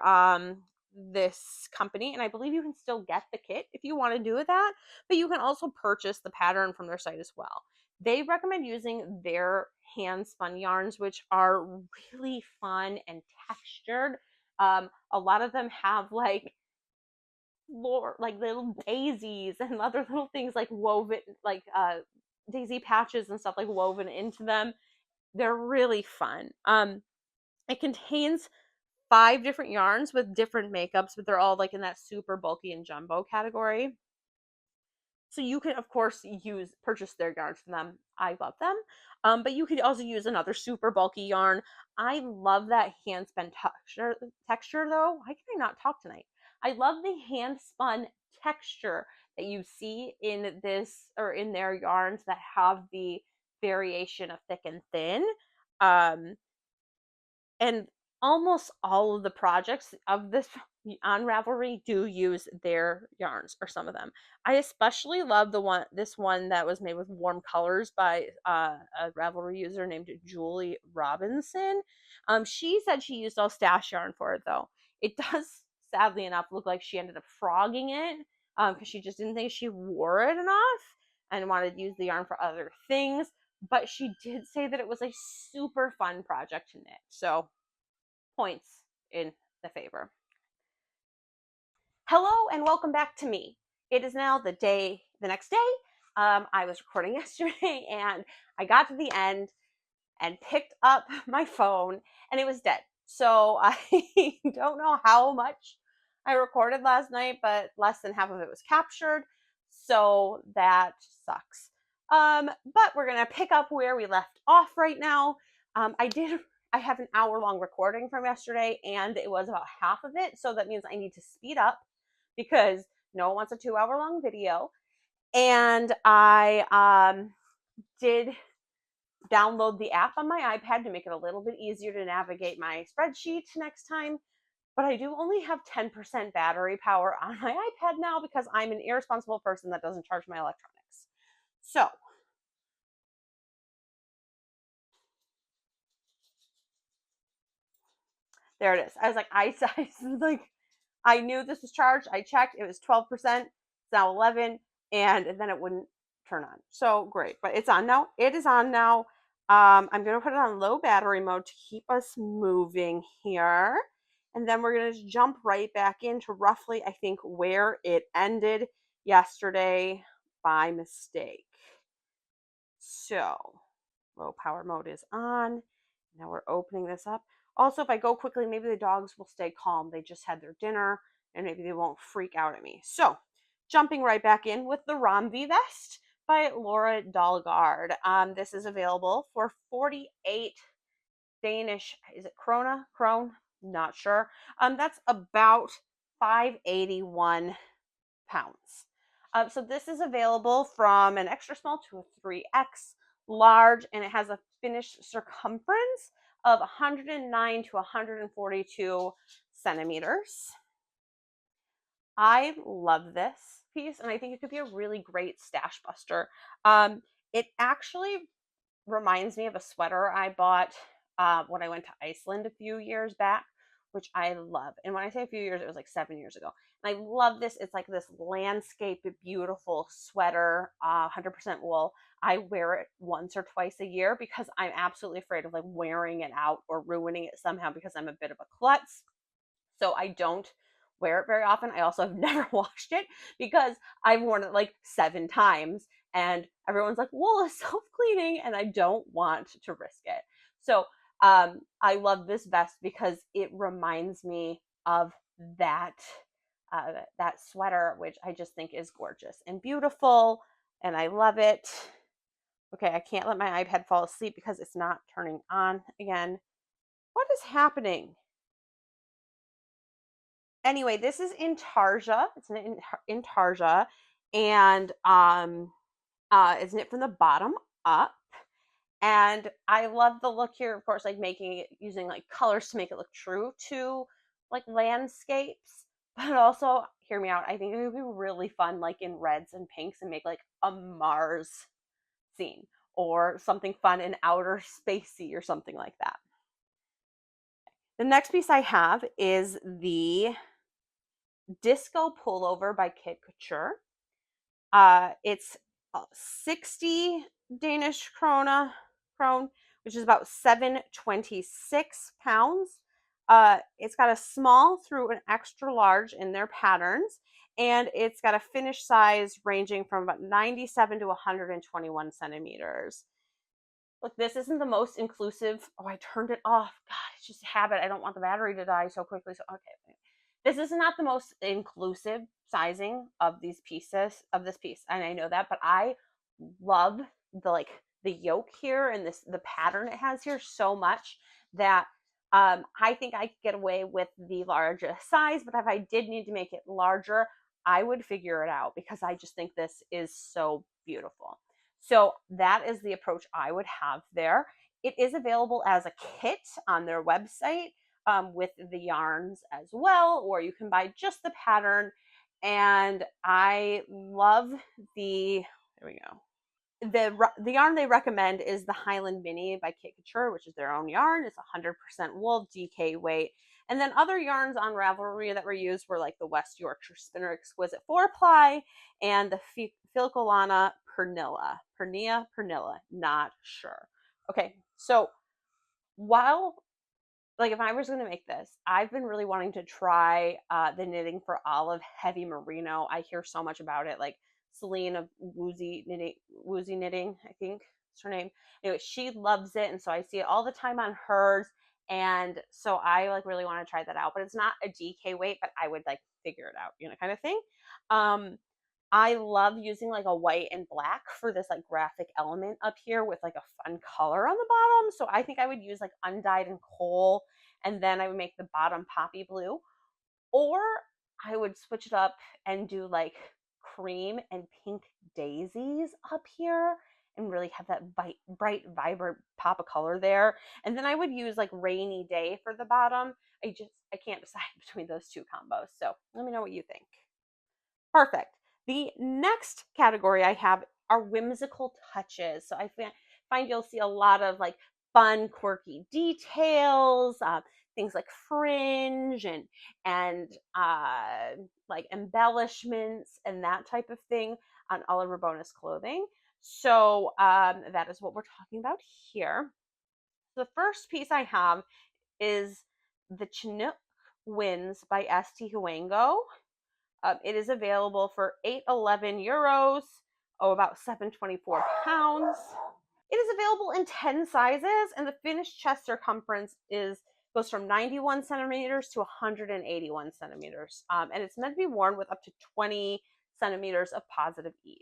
this company, and I believe you can still get the kit if you want to do that, but you can also purchase the pattern from their site as well. They recommend using their hand spun yarns, which are really fun and textured. A lot of them have like little daisies and other little things like woven, like daisy patches and stuff like woven into them. They're really fun. It contains 5 different yarns with different makeups, but they're all like in that super bulky and jumbo category. So you can, of course, purchase their yarns from them. I love them. But you could also use another super bulky yarn. I love that hand spun texture though. Why can I not talk tonight? I love the hand spun texture that you see in this or in their yarns that have the variation of thick and thin. And almost all of the projects of this on Ravelry do use their yarns, or some of them. I especially love this one that was made with warm colors by a Ravelry user named Julie Robinson. She said she used all stash yarn for it though. It does, sadly enough, look like she ended up frogging it because she just didn't think she wore it enough and wanted to use the yarn for other things. But she did say that it was a super fun project to knit. So points in the favor. Hello and welcome back to me. It is now the next day. I was recording yesterday and I got to the end and picked up my phone and it was dead. So I don't know how much I recorded last night, but less than half of it was captured. So that sucks. But we're gonna pick up where we left off right now. I have an hour-long recording from yesterday, and it was about half of it, so that means I need to speed up because no one wants a 2-hour-long video. And I did download the app on my iPad to make it a little bit easier to navigate my spreadsheet next time. but I do only have 10% battery power on my iPad now because I'm an irresponsible person that doesn't charge my electronics. So there it is. I was like, I knew this was charged. I checked. It was 12%. It's now 11, and then it wouldn't turn on. So great, but it's on now. It is on now. I'm gonna put it on low battery mode to keep us moving here, and then we're gonna jump right back into roughly, I think, where it ended yesterday by mistake. So low power mode is on. Now we're opening this up. Also, if I go quickly, maybe the dogs will stay calm. They just had their dinner and maybe they won't freak out at me. So, jumping right back in with the Romvi vest by Laura Dahlgaard. This is available for 48 Danish, is it krona? Krone? Not sure. That's about 581 pounds. So this is available from an extra small to a 3X large, and it has a finished circumference of 109 to 142 centimeters. I love this piece, and I think it could be a really great stash buster. It actually reminds me of a sweater I bought when I went to Iceland a few years back, which I love. And when I say a few years, it was like 7 years ago. And I love this. It's like this landscape, beautiful sweater, 100% wool. I wear it once or twice a year because I'm absolutely afraid of like wearing it out or ruining it somehow because I'm a bit of a klutz. So I don't wear it very often. I also have never washed it because I've worn it like 7 times and everyone's like, wool is self-cleaning, and I don't want to risk it. So I love this vest because it reminds me of that that sweater, which I just think is gorgeous and beautiful, and I love it. Okay, I can't let my iPad fall asleep because it's not turning on again. What is happening? Anyway, this is intarsia. It's an intarsia, and it's knit from the bottom up. And I love the look here, of course, like making it using like colors to make it look true to like landscapes, but also hear me out. I think it would be really fun, like in reds and pinks, and make like a Mars scene or something fun and outer spacey or something like that. The next piece I have is the Disco Pullover by Kid Couture. It's 60 Danish krone, which is about 726 pounds. It's got a small through an extra large in their patterns, and it's got a finish size ranging from about 97 to 121 centimeters. Look, this isn't the most inclusive. Oh, I turned it off. God, it's just a habit. I don't want the battery to die so quickly. So, okay. This is not the most inclusive sizing of these pieces, of this piece. And I know that, but I love the yoke here and the pattern it has here so much that I think I could get away with the larger size, but if I did need to make it larger, I would figure it out because I just think this is so beautiful. So that is the approach I would have there. It is available as a kit on their website with the yarns as well, or you can buy just the pattern. And I love there we go. The yarn they recommend is the Highland Mini by Kit Couture, which is their own yarn. It's 100% wool, DK weight. And then other yarns on Ravelry that were used were like the West Yorkshire Spinner Exquisite 4-ply and the Filcolana Pernilla, not sure. Okay, so while like if I was going to make this, I've been really wanting to try the knitting for Olive Heavy Merino. I hear so much about it. Like Celine of Woozy Knitting, I think is her name. Anyway, she loves it, and so I see it all the time on hers. And so I like really want to try that out. But it's not a DK weight, but I would like figure it out, kind of thing. I love using like a white and black for this like graphic element up here with like a fun color on the bottom. So I think I would use like undyed and coal, and then I would make the bottom poppy blue. Or I would switch it up and do like cream and pink daisies up here and really have that bright, vibrant pop of color there. And then I would use like rainy day for the bottom. I can't decide between those two combos. So let me know what you think. Perfect. The next category I have are whimsical touches. So I find you'll see a lot of like fun, quirky details, things like fringe and like embellishments and that type of thing on all of our Bonas clothing. So that is what we're talking about here. The first piece I have is the Chinook Winds by St. Huango. It is available for €8.11, about £7.24. It is available in 10 sizes, and the finished chest circumference goes from 91 centimeters to 181 centimeters. And it's meant to be worn with up to 20 centimeters of positive ease.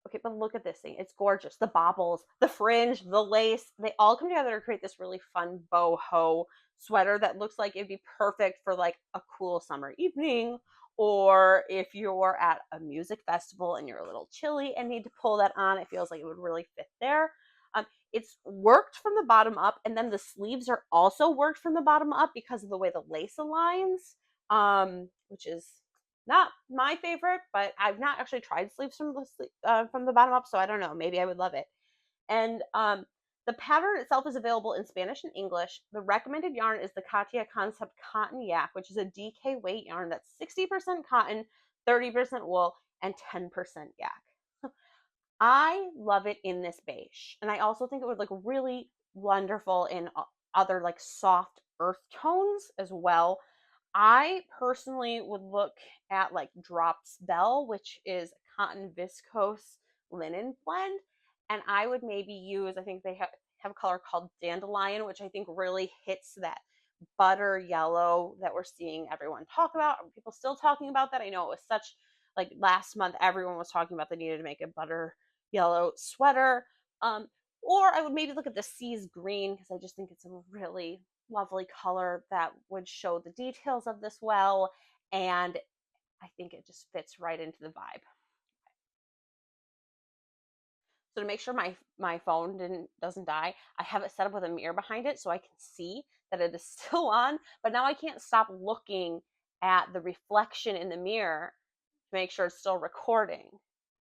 Okay, but look at this thing. It's gorgeous. The bobbles, the fringe, the lace, they all come together to create this really fun boho sweater that looks like it'd be perfect for like a cool summer evening, or if you're at a music festival and you're a little chilly and need to pull that on, it feels like it would really fit there. It's worked from the bottom up, and then the sleeves are also worked from the bottom up because of the way the lace aligns, which is not my favorite, but I've not actually tried sleeves from the bottom up, so I don't know. Maybe I would love it. And the pattern itself is available in Spanish and English. The recommended yarn is the Katia Concept Cotton Yak, which is a DK weight yarn that's 60% cotton, 30% wool, and 10% yak. I love it in this beige, and I also think it would look really wonderful in other like soft earth tones as well. I personally would look at like Drops Bell, which is a cotton viscose linen blend, and I would maybe use, I think they have a color called Dandelion, which I think really hits that butter yellow that we're seeing everyone talk about. Are people still talking about that? I know it was such, like last month, everyone was talking about they needed to make a butter yellow sweater. Or I would maybe look at the Seas Green, because I just think it's a really lovely color that would show the details of this well, and I think it just fits right into the vibe. So to make sure my phone doesn't die, I have it set up with a mirror behind it so I can see that it is still on, but now I can't stop looking at the reflection in the mirror to make sure it's still recording,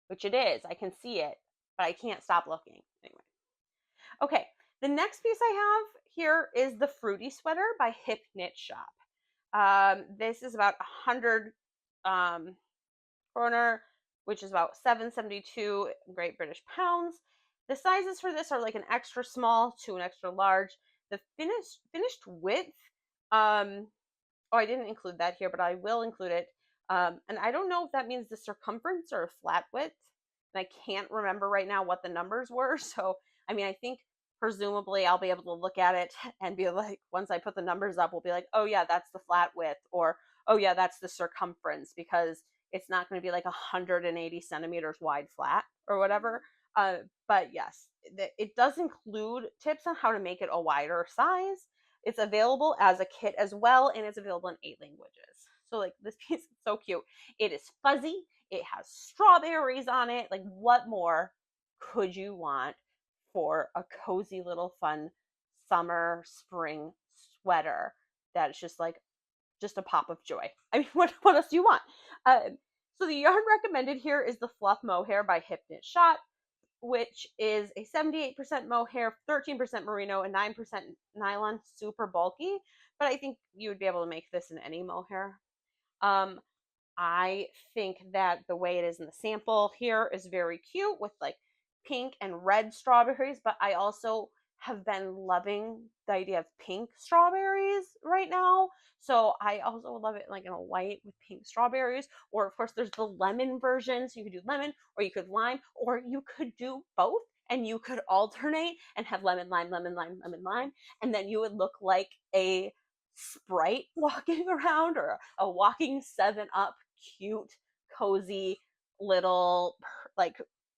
which it is. I can see it, but I can't stop looking. Anyway. Okay, the next piece I have here is the Fruity Sweater by Hip Knit Shop. This is about 100 kroner, which is about 7.72 Great British pounds. The sizes for this are like an extra small to an extra large. The finished width, oh, I didn't include that here, but I will include it. And I don't know if that means the circumference or a flat width. And I can't remember right now what the numbers were. So, I mean, I think presumably I'll be able to look at it and be like, once I put the numbers up, we'll be like, oh yeah, that's the flat width, or oh yeah, that's the circumference, because it's not going to be like 180 centimeters wide flat or whatever. But yes, it does include tips on how to make it a wider size. It's available as a kit as well, and it's available in 8 languages. So like this piece is so cute. It is fuzzy. It has strawberries on it. Like what more could you want for a cozy little fun summer, spring sweater that's just a pop of joy? I mean, what else do you want? So the yarn recommended here is the Fluff Mohair by Hip Knit Shop, which is a 78% mohair, 13% merino, and 9% nylon, super bulky. But I think you would be able to make this in any mohair. I think that the way it is in the sample here is very cute with like pink and red strawberries, but I also have been loving the idea of pink strawberries right now. So I also love it like in a white with pink strawberries. Or of course there's the lemon version. So you could do lemon, or you could lime, or you could do both, and you could alternate and have lemon, lime, lemon, lime, lemon, lime. And then you would look like a Sprite walking around, or a walking 7-Up cute, cozy little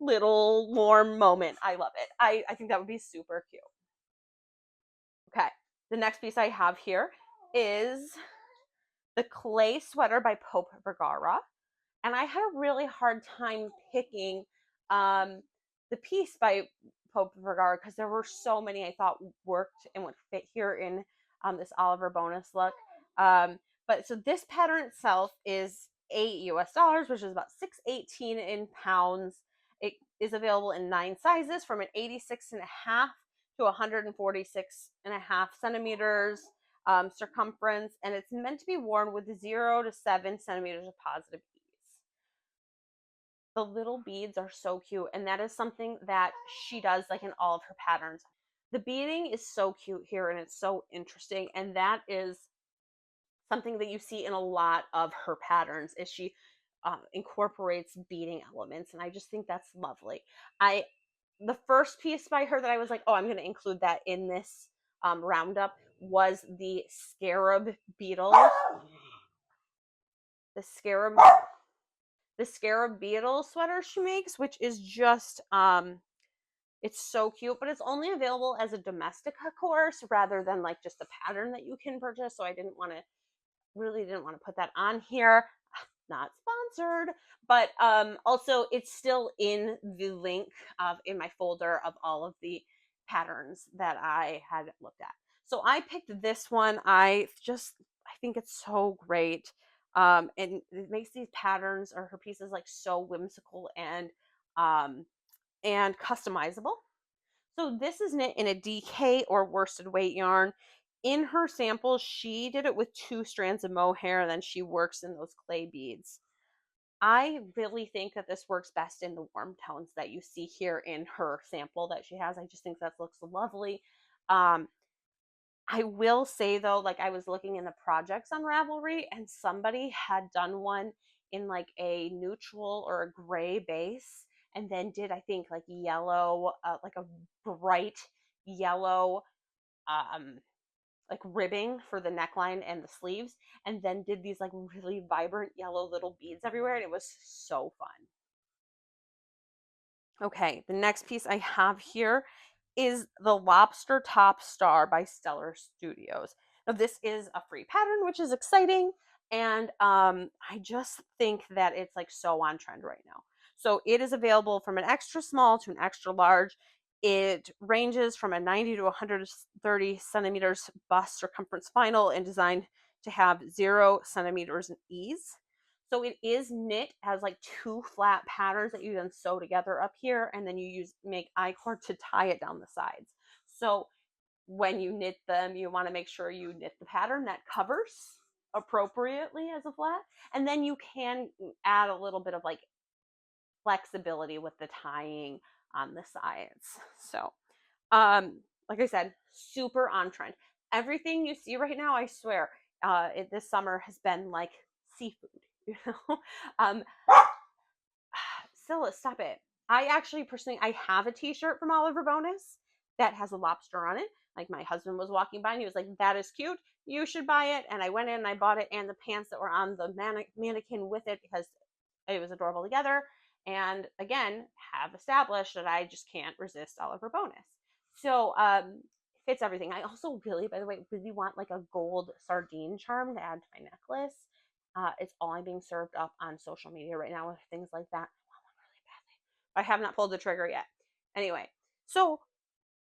warm moment. I love it. I think that would be super cute. Okay, the next piece I have here is the Clay Sweater by Pope Vergara. And I had a really hard time picking the piece by Pope Vergara because there were so many I thought worked and would fit here in this Oliver Bonas look. But so this pattern itself is $8 US, which is about $6.18 in pounds. It is available in 9 sizes from an 86.5 to 146.5 centimeters circumference, and it's meant to be worn with 0 to 7 centimeters of positive ease. The little beads are so cute, and that is something that she does like in all of her patterns. The beading is so cute here, and it's so interesting, and that is something that you see in a lot of her patterns is she incorporates beading elements, and I just think that's lovely. The first piece by her that I was like, oh, I'm going to include that in this roundup was the scarab beetle. The scarab beetle sweater she makes, which is just it's so cute, but it's only available as a domestic course rather than like just a pattern that you can purchase. So I didn't want to put that on here. Not sponsored, but also it's still in the link in my folder of all of the patterns that I had looked at. So I picked this one. I think it's so great. And it makes these patterns or her pieces like so whimsical and customizable. So this is knit in a DK or worsted weight yarn. In her sample, she did it with 2 strands of mohair, and then she works in those clay beads. I really think that this works best in the warm tones that you see here in her sample that she has. I just think that looks lovely. I will say though, like I was looking in the projects on Ravelry, and somebody had done one in like a neutral or a gray base, and then did I think like yellow, like a bright yellow, like ribbing for the neckline and the sleeves, and then did these like really vibrant yellow little beads everywhere, and it was so fun. Okay, the next piece I have here is the Lobster Top Star by Stellar Studios. Now this is a free pattern, which is exciting, and I just think that it's like so on trend right now. So it is available from an extra small to an extra large. It ranges from a 90 to 130 centimeters bust circumference final and designed to have 0 centimeters in ease. So it is knit, has like 2 flat patterns that you then sew together up here, and then you make I-cord to tie it down the sides. So when you knit them, you want to make sure you knit the pattern that covers appropriately as a flat, and then you can add a little bit of like flexibility with the tying on the sides. So like I said, super on trend. Everything you see right now, I swear, this summer has been like seafood. You know, Scylla, stop it. I actually personally, I have a t-shirt from Oliver Bonas that has a lobster on it. Like my husband was walking by and he was like, that is cute, you should buy it. And I went in and I bought it, and the pants that were on the mannequin with it, because it was adorable together. And again, have established that I just can't resist Oliver Bonas. So fits everything. I also really, by the way, really want like a gold sardine charm to add to my necklace. It's all I'm being served up on social media right now with things like that. I want one really badly. I have not pulled the trigger yet. Anyway, so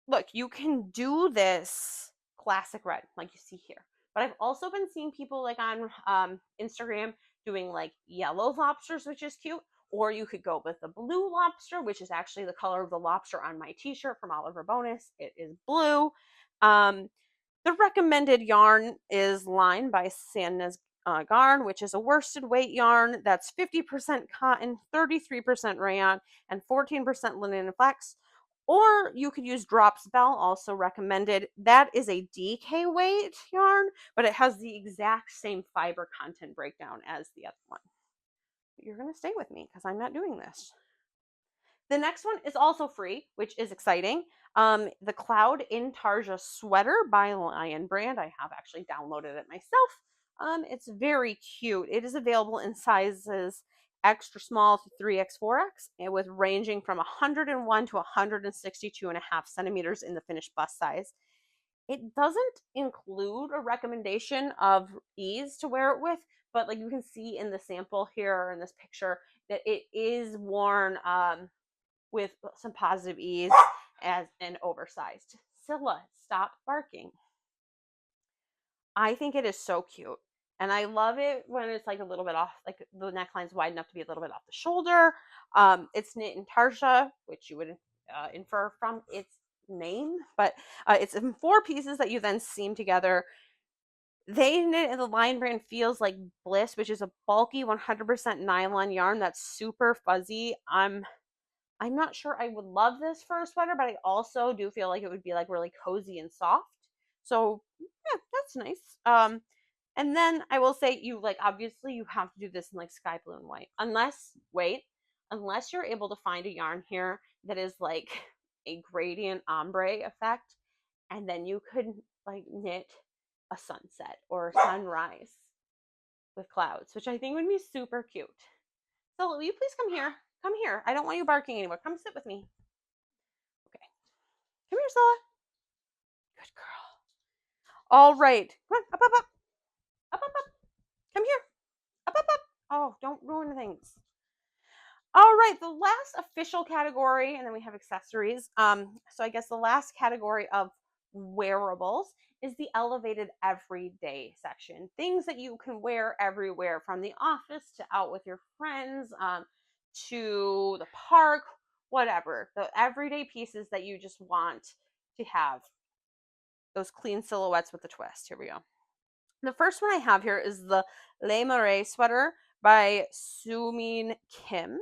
look, you can do this classic red like you see here. But I've also been seeing people like on Instagram doing like yellow lobsters, which is cute. Or you could go with the blue lobster, which is actually the color of the lobster on my t-shirt from Oliver Bonas. It is blue. The recommended yarn is Line by Sandnes Garn, which is a worsted weight yarn that's 50% cotton, 33% rayon, and 14% linen and flax. Or you could use Drops Bell, also recommended. That is a DK weight yarn, but it has the exact same fiber content breakdown as the other one. You're going to stay with me because I'm not doing this. The next one is also free, which is exciting. The Cloud Intarsia Sweater by Lion Brand. I have actually downloaded it myself. It's very cute. It is available in sizes extra small to 3X, 4X, and with ranging from 101 to 162.5 centimeters in the finished bust size. It doesn't include a recommendation of ease to wear it with, but like you can see in the sample here in this picture that it is worn with some positive ease as an oversized. Scylla, stop barking. I think it is so cute. And I love it when it's like a little bit off, like the neckline's wide enough to be a little bit off the shoulder. It's knit intarsia, which you would infer from its name, but it's in 4 pieces that you then seam together. They knit, the line brand feels like Bliss, which is a bulky 100% nylon yarn that's super fuzzy. I'm not sure I would love this for a sweater, but I also do feel like it would be like really cozy and soft. So yeah, that's nice. And then I will say, you like, obviously you have to do this in like sky blue and white. Unless you're able to find a yarn here that is like a gradient ombre effect, and then you could like knit a sunset or a sunrise with clouds, which I think would be super cute. So will you please come here? Come here. I don't want you barking anymore. Come sit with me. Okay. Come here, Stella. Good girl. All right. Come on. Up, up, up. Up, up, up. Come here. Up, up, up. Oh, don't ruin things. All right. The last official category, and then we have accessories. So I guess the last category of wearables is the elevated everyday section. Things that you can wear everywhere, from the office to out with your friends, to the park, whatever. The everyday pieces that you just want to have those clean silhouettes with the twist. Here we go. The first one I have here is the Le Marais sweater by Sumin Kim.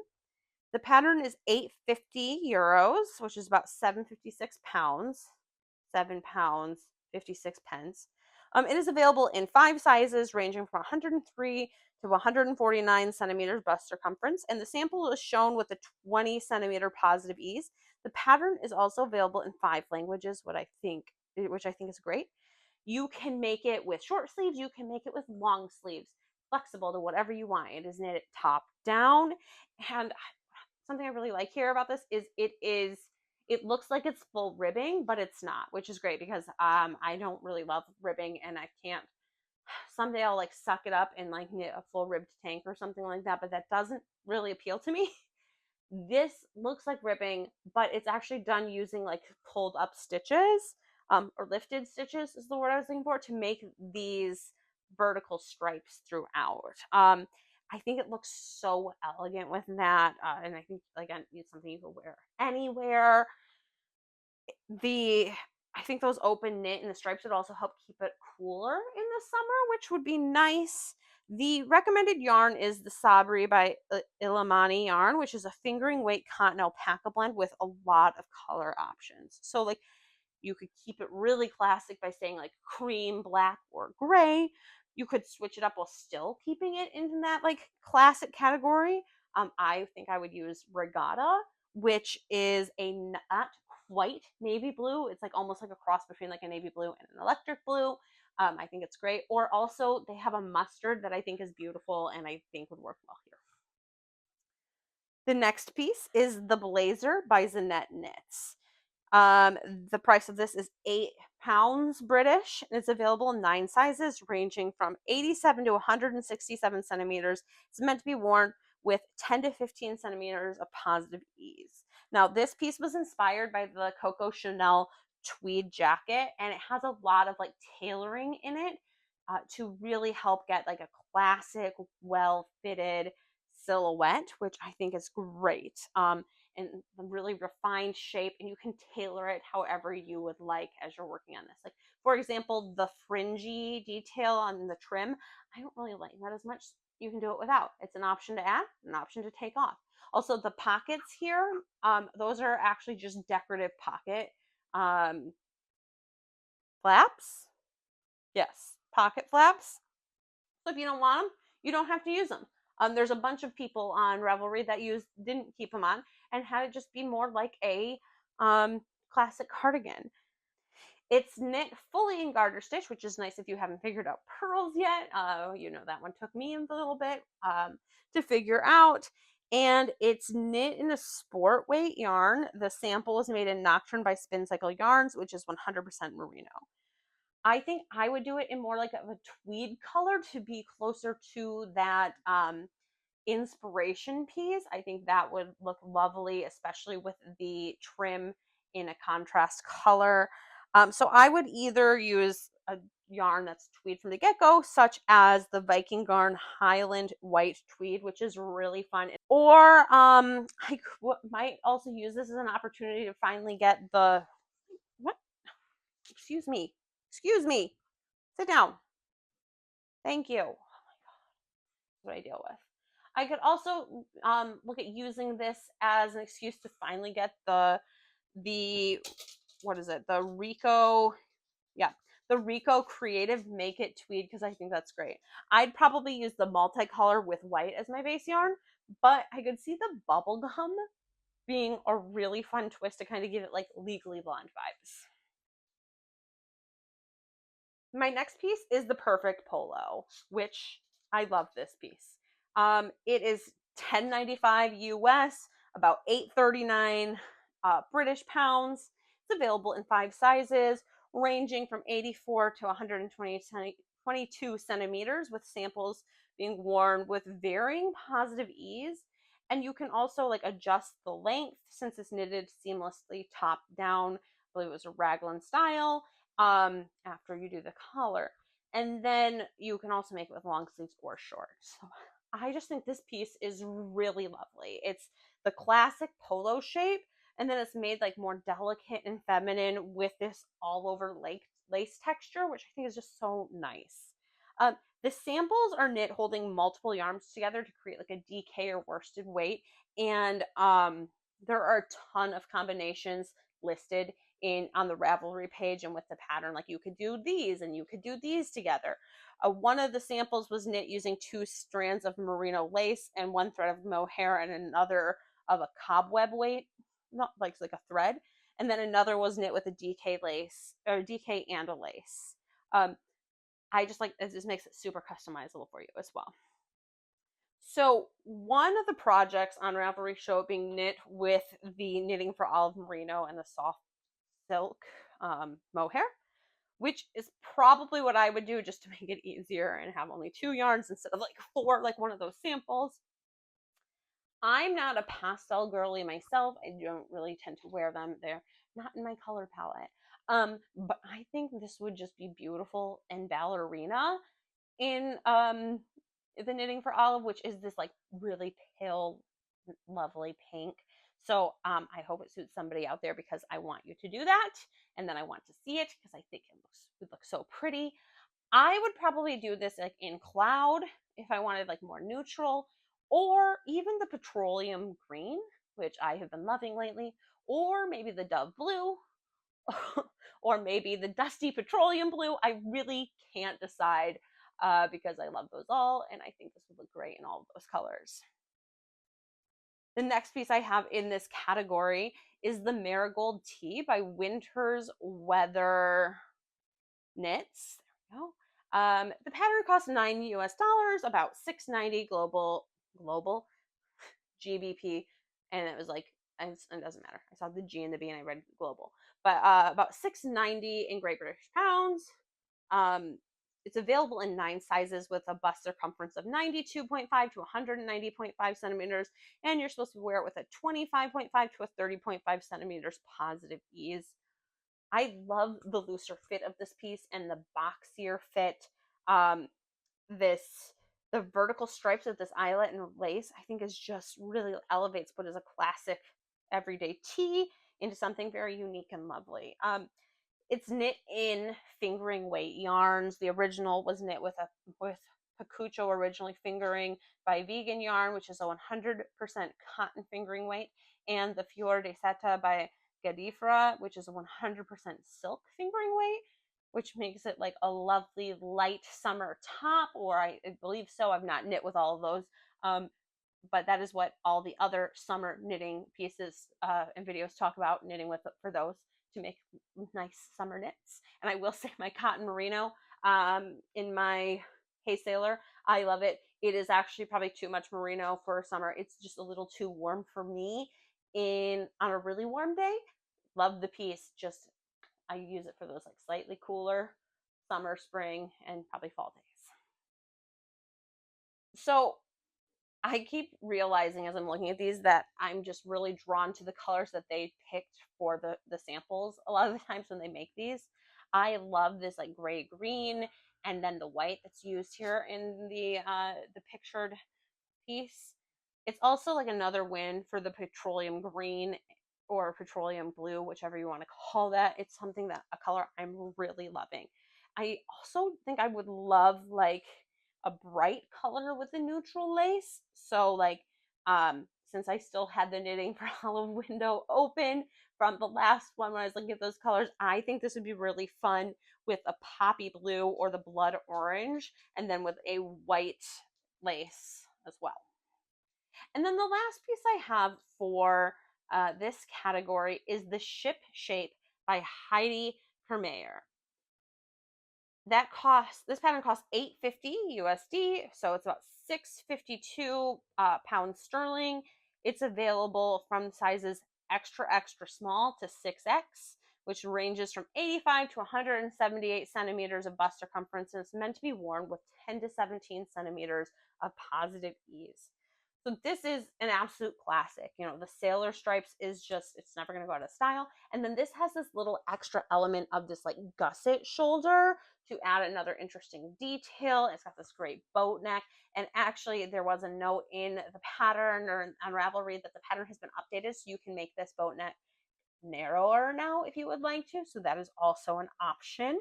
The pattern is 850 euros, which is about 756 pounds. 7 pounds, 56 pence. It is available in 5 sizes, ranging from 103 to 149 centimeters bust circumference, and the sample is shown with a 20 centimeter positive ease. The pattern is also available in 5 languages, which I think is great. You can make it with short sleeves, you can make it with long sleeves, flexible to whatever you want. It is knit top down, and something I really like here about this is it looks like it's full ribbing, but it's not, which is great because I don't really love ribbing, and I can't. Someday I'll like suck it up and like knit a full ribbed tank or something like that, but that doesn't really appeal to me. This looks like ribbing, but it's actually done using like pulled up stitches, or lifted stitches is the word I was looking for, to make these vertical stripes throughout. I think it looks so elegant with that, and I think, again, it's something you can wear anywhere. I think those open knit and the stripes would also help keep it cooler in the summer, which would be nice. The recommended yarn is the Sabri by Illimani yarn, which is a fingering weight cotton alpaca blend with a lot of color options. So like, you could keep it really classic by saying like cream, black, or gray. You could switch it up while still keeping it in that like classic category. I think I would use Regatta, which is a not quite navy blue. It's like almost like a cross between like a navy blue and an electric blue. I think it's great. Or also they have a mustard that I think is beautiful and I think would work well here. The next piece is the Blazer by Zanette Knits. The price of this is £8 British, and it's available in 9 sizes, ranging from 87 to 167 centimeters. It's meant to be worn with 10 to 15 centimeters of positive ease. Now, this piece was inspired by the Coco Chanel tweed jacket, and it has a lot of like tailoring in it to really help get like a classic, well-fitted silhouette, which I think is great. And a really refined shape, and you can tailor it however you would like as you're working on this. Like, for example, the fringy detail on the trim, I don't really like that as much. You can do it without. It's an option to add, an option to take off. Also, the pockets here, those are actually just decorative pocket flaps. Yes, pocket flaps. So if you don't want them, you don't have to use them. There's a bunch of people on Ravelry that didn't keep them on and had it just be more like a classic cardigan. It's knit fully in garter stitch, which is nice if you haven't figured out pearls yet. That one took me a little bit to figure out. And it's knit in a sport weight yarn. The sample is made in Nocturne by Spin Cycle Yarns, which is 100% merino. I think I would do it in more like a tweed color to be closer to that inspiration piece. I think that would look lovely, especially with the trim in a contrast color. So I would either use yarn that's tweed from the get-go, such as the Viking Garn Highland White Tweed, which is really fun. Or I might also use this as an opportunity to finally get the, what? Excuse me. Excuse me. Sit down. Thank you. Oh my God. What I deal with. I could also look at using this as an excuse to finally get the what is it? The Rico, yeah, the Rico Creative Make It Tweed, because I think that's great. I'd probably use the multicolor with white as my base yarn, but I could see the bubblegum being a really fun twist to kind of give it like Legally Blonde vibes. My next piece is the Perfect Polo, which I love this piece. It is $10.95 US, about $8.39 British pounds. It's available in 5 sizes, ranging from 84 to 122 centimeters, with samples being worn with varying positive ease. And you can also like adjust the length since it's knitted seamlessly top down. I believe it was a raglan style after you do the collar. And then you can also make it with long sleeves or shorts. So I just think this piece is really lovely. It's the classic polo shape, and then it's made like more delicate and feminine with this all over lace texture, which I think is just so nice. The samples are knit holding multiple yarns together to create like a DK or worsted weight, and there are a ton of combinations listed on the Ravelry page and with the pattern. Like you could do these and you could do these together. One of the samples was knit using 2 strands of merino lace and 1 thread of mohair and another of a cobweb weight, not like a thread. And then another was knit with a DK lace, or DK and a lace. I just like it, just makes it super customizable for you as well. So one of the projects on Ravelry show it being knit with the Knitting for Olive Merino and the soft silk mohair, which is probably what I would do just to make it easier and have only 2 yarns instead of like 4, like one of those samples. I'm not a pastel girly myself. I don't really tend to wear them. They're not in my color palette. But I think this would just be beautiful and ballerina in the Knitting for Olive, which is this like really pale, lovely pink. So I hope it suits somebody out there, because I want you to do that, and then I want to see it because I think it would look so pretty. I would probably do this like in cloud if I wanted like more neutral, or even the petroleum green, which I have been loving lately, or maybe the dove blue, or maybe the dusty petroleum blue. I really can't decide because I love those all, and I think this would look great in all of those colors. The next piece I have in this category is the Marigold Tea by Winter's Weather Knits. There we go. The pattern costs $9 US, about $6.90 global GBP, and it was like, it doesn't matter. I saw the G and the B and I read global, but about $6.90 in Great British pounds. It's available in 9 sizes with a bust circumference of 92.5 to 190.5 centimeters, and you're supposed to wear it with a 25.5 to a 30.5 centimeters positive ease. I love the looser fit of this piece and the boxier fit. The vertical stripes of this eyelet and lace, I think, is just really elevates what is a classic everyday tee into something very unique and lovely. It's knit in fingering weight yarns. The original was knit with Pacucho originally fingering by Vegan Yarn, which is a 100% cotton fingering weight, and the Fior de Seta by Gadifra, which is a 100% silk fingering weight, which makes it like a lovely light summer top, or I believe so. I've not knit with all of those, but that is what all the other summer knitting pieces and videos talk about, knitting with for those to make nice summer knits. And I will say my cotton merino in my Hey Sailor, I love it. It is actually probably too much merino for summer. It's just a little too warm for me on a really warm day. Love the piece, just I use it for those like slightly cooler summer, spring, and probably fall days. So I keep realizing as I'm looking at these that I'm just really drawn to the colors that they picked for the samples a lot of the times when they make these. I love this like gray green and then the white that's used here in the pictured piece. It's also like another win for the petroleum green or petroleum blue, whichever you want to call that. It's something that a color I'm really loving. I also think I would love like a bright color with a neutral lace. So like since I still had the knitting for Olive window open from the last one when I was looking at those colors, I think this would be really fun with a poppy blue or the blood orange, and then with a white lace as well. And then the last piece I have for this category is the Ship Shape by Heidi Hermeyer. This pattern costs $8.50 USD, so it's about $6.52 pounds sterling. It's available from sizes extra small to 6X, which ranges from 85 to 178 centimeters of bust circumference, and it's meant to be worn with 10 to 17 centimeters of positive ease. So this is an absolute classic. You know, the sailor stripes is just, it's never going to go out of style. And then this has this little extra element of this like gusset shoulder to add another interesting detail. It's got this great boat neck. And actually there was a note in the pattern or on Ravelry that the pattern has been updated, so you can make this boat neck narrower now if you would like to. So that is also an option.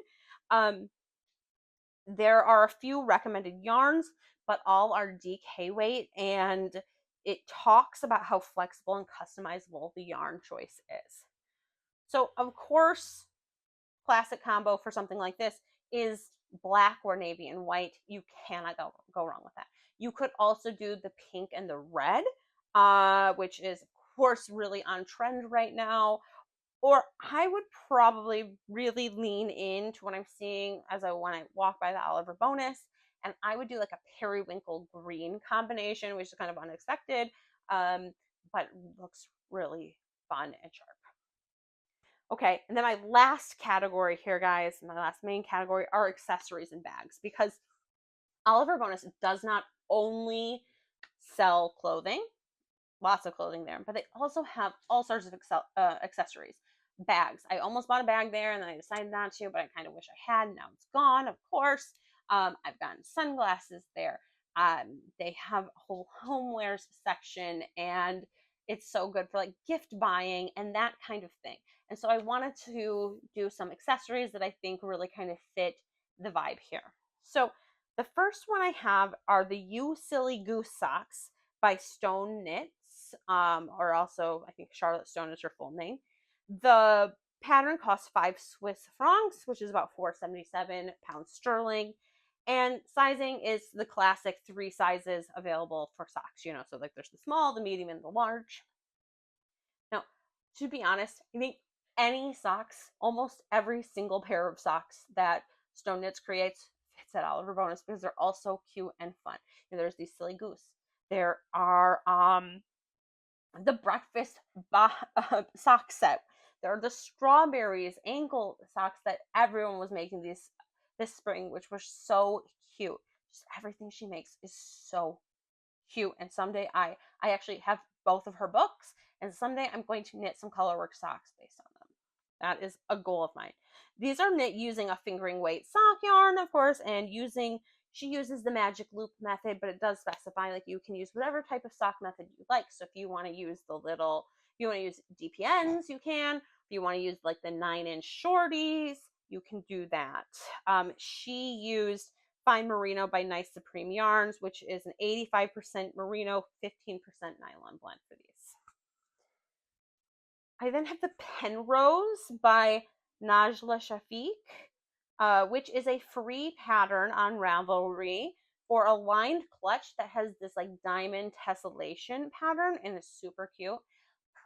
There are a few recommended yarns, but all are DK weight, and it talks about how flexible and customizable the yarn choice is. So of course, classic combo for something like this is black or navy and white. You cannot go wrong with that. You could also do the pink and the red, which is of course really on trend right now. Or I would probably really lean into what I'm seeing when I walk by the Oliver Bonas, and I would do like a periwinkle green combination, which is kind of unexpected, but looks really fun and sharp. Okay, and then my last category here, guys, my last main category are accessories and bags, because Oliver Bonas does not only sell clothing, lots of clothing there, but they also have all sorts of accessories. Bags. I almost bought a bag there and then I decided not to, but I kind of wish I had. Now it's gone, of course. I've gotten sunglasses there. They have a whole homewares section, and it's so good for like gift buying and that kind of thing. And so I wanted to do some accessories that I think really kind of fit the vibe here. So the first one I have are the You Silly Goose socks by Stone Knits, or also I think Charlotte Stone is her full name. The pattern costs 5 Swiss francs, which is about 4.77 pounds sterling. And sizing is the classic 3 sizes available for socks, you know, so like there's the small, the medium, and the large. Now, to be honest, I think any socks, almost every single pair of socks that Stone Knits creates fits at Oliver Bonas because they're all so cute and fun. And there's these silly goose. There are the breakfast sock set. There are the strawberries ankle socks that everyone was making this spring, which were so cute. Just everything she makes is so cute. And someday I actually have both of her books, and someday I'm going to knit some colorwork socks based on them. That is a goal of mine. These are knit using a fingering weight sock yarn, of course, and she uses the magic loop method, but it does specify like you can use whatever type of sock method you like. So if you want to use if you want to use DPNs, you can. If you want to use like the 9-inch shorties, you can do that. She used Fine Merino by Nice Supreme Yarns, which is an 85% merino, 15% nylon blend for these. I then have the Penrose by Najla Shafiq, which is a free pattern on Ravelry for a lined clutch that has this like diamond tessellation pattern, and it's super cute.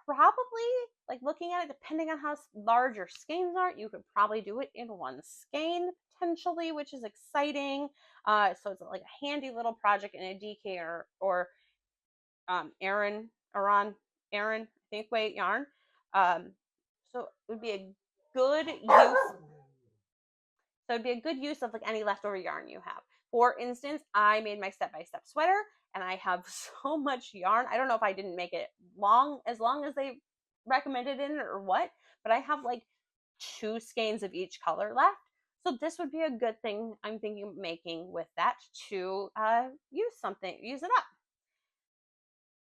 Probably, like looking at it, depending on how large your skeins are, you could probably do it in one skein potentially, which is exciting. So it's like a handy little project in a DK or Aran, I think, weight yarn. So it would be a good use. So it'd be a good use of like any leftover yarn you have. For instance, I made my step-by-step sweater, and I have so much yarn. I don't know if I didn't make it as long as they recommended in it or what, but I have like 2 skeins of each color left. So this would be a good thing I'm thinking of making with that to use it up.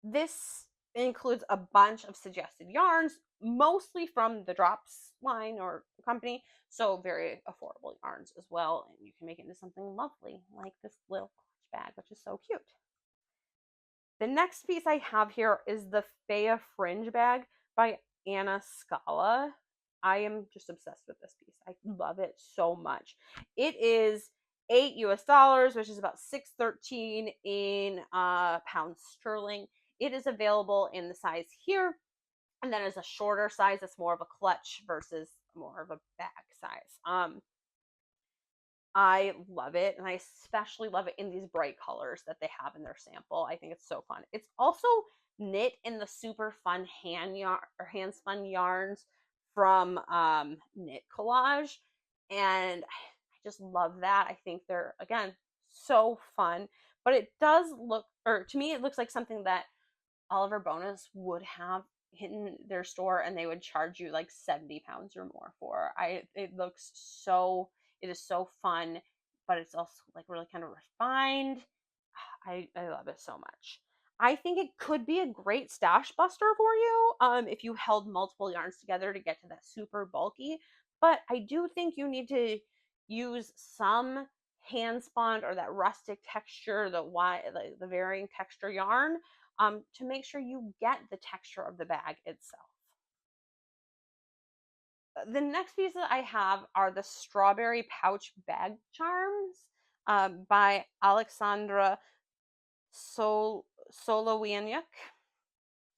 This includes a bunch of suggested yarns, mostly from the Drops line or company, so very affordable yarns as well, and you can make it into something lovely like this little clutch bag, which is so cute. The next piece I have here is the Faya Fringe Bag by Anna Scala. I am just obsessed with this piece. I love it so much. It is $8 US, which is about $6.13 in pounds sterling. It is available in the size here, and then as a shorter size, it's more of a clutch versus more of a bag size. I love it, and I especially love it in these bright colors that they have in their sample. I think it's so fun. It's also knit in the super fun hand spun yarns from Knit Collage, and I just love that. I think they're, again, so fun, but it does look, or to me, it looks like something that Oliver Bonas would have in their store, and they would charge you like 70 pounds or more for. It looks so, it is so fun, but it's also like really kind of refined. I love it so much. I think it could be a great stash buster for you if you held multiple yarns together to get to that super bulky. But I do think you need to use some hand spun or that rustic texture, the varying texture yarn, to make sure you get the texture of the bag itself. The next piece that I have are the Strawberry Pouch Bag Charms by Alexandra Solowieniuk.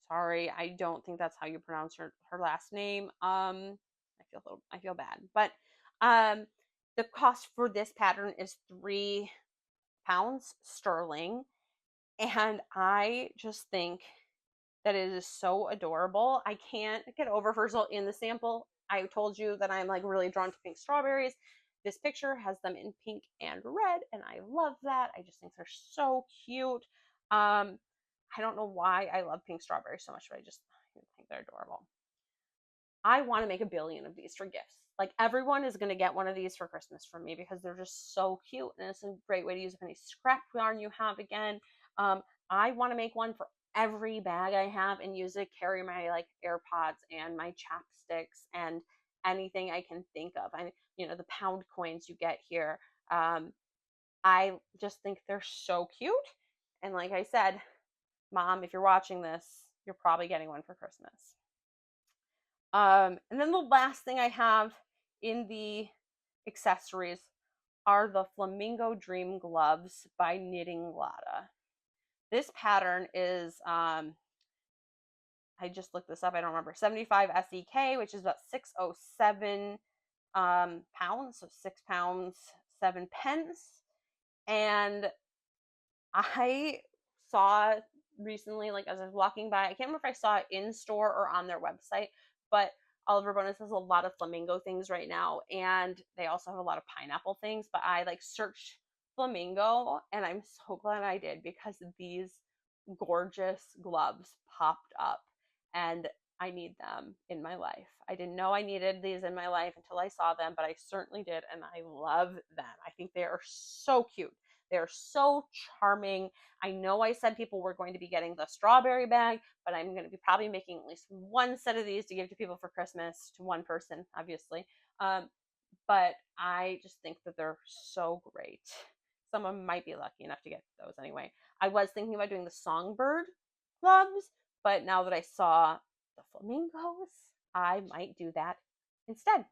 Sorry, I don't think that's how you pronounce her last name. I feel bad, but the cost for this pattern is £3 sterling, and I just think that it is so adorable. I can't get over, first of all, in the sample, I told you that I'm like really drawn to pink strawberries. This picture has them in pink and red, and I love that. I just think they're so cute. I don't know why I love pink strawberries so much, but I think they're adorable. I want to make a billion of these for gifts. Like, everyone is going to get one of these for Christmas from me because they're just so cute, and it's a great way to use any scrap yarn you have again. I want to make one for every bag I have and use it, carry my like AirPods and my chapsticks and anything I can think of. The pound coins you get here. I just think they're so cute. And like I said, Mom, if you're watching this, you're probably getting one for Christmas. And then the last thing I have in the accessories are the Flamingo Dream Gloves by Knitting Lotta. This pattern is, I just looked this up, I don't remember, 75 SEK, which is about 607 pounds, so 6 pounds, 7 pence. And I saw recently, like as I was walking by, I can't remember if I saw it in store or on their website, but Oliver Bonas has a lot of flamingo things right now, and they also have a lot of pineapple things, but I like searched flamingo, and I'm so glad I did because these gorgeous gloves popped up, and I need them in my life. I didn't know I needed these in my life until I saw them, but I certainly did, and I love them. I think they are so cute. They're so charming. I know I said people were going to be getting the strawberry bag, but I'm going to be probably making at least one set of these to give to people for Christmas, to one person, obviously. But I just think that they're so great. Someone might be lucky enough to get those anyway. I was thinking about doing the songbird gloves, but now that I saw the flamingos, I might do that instead.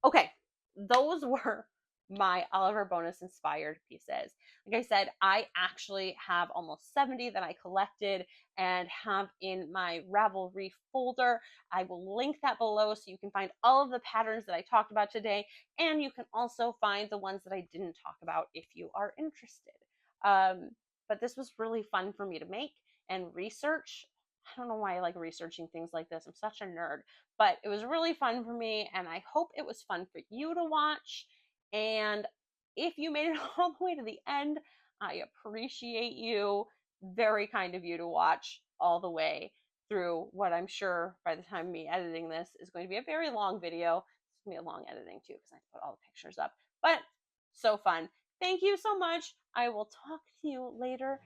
Okay, those were my Oliver Bonas inspired pieces. Like I said, I actually have almost 70 that I collected and have in my Ravelry folder. I will link that below so you can find all of the patterns that I talked about today, and you can also find the ones that I didn't talk about if you are interested. But this was really fun for me to make and research. I don't know why I like researching things like this. I'm such a nerd, but it was really fun for me, and I hope it was fun for you to watch. And if you made it all the way to the end, I appreciate you. Very kind of you to watch all the way through what I'm sure by the time me editing this is going to be a very long video. It's going to be a long editing too because I have to put all the pictures up. But so fun. Thank you so much. I will talk to you later.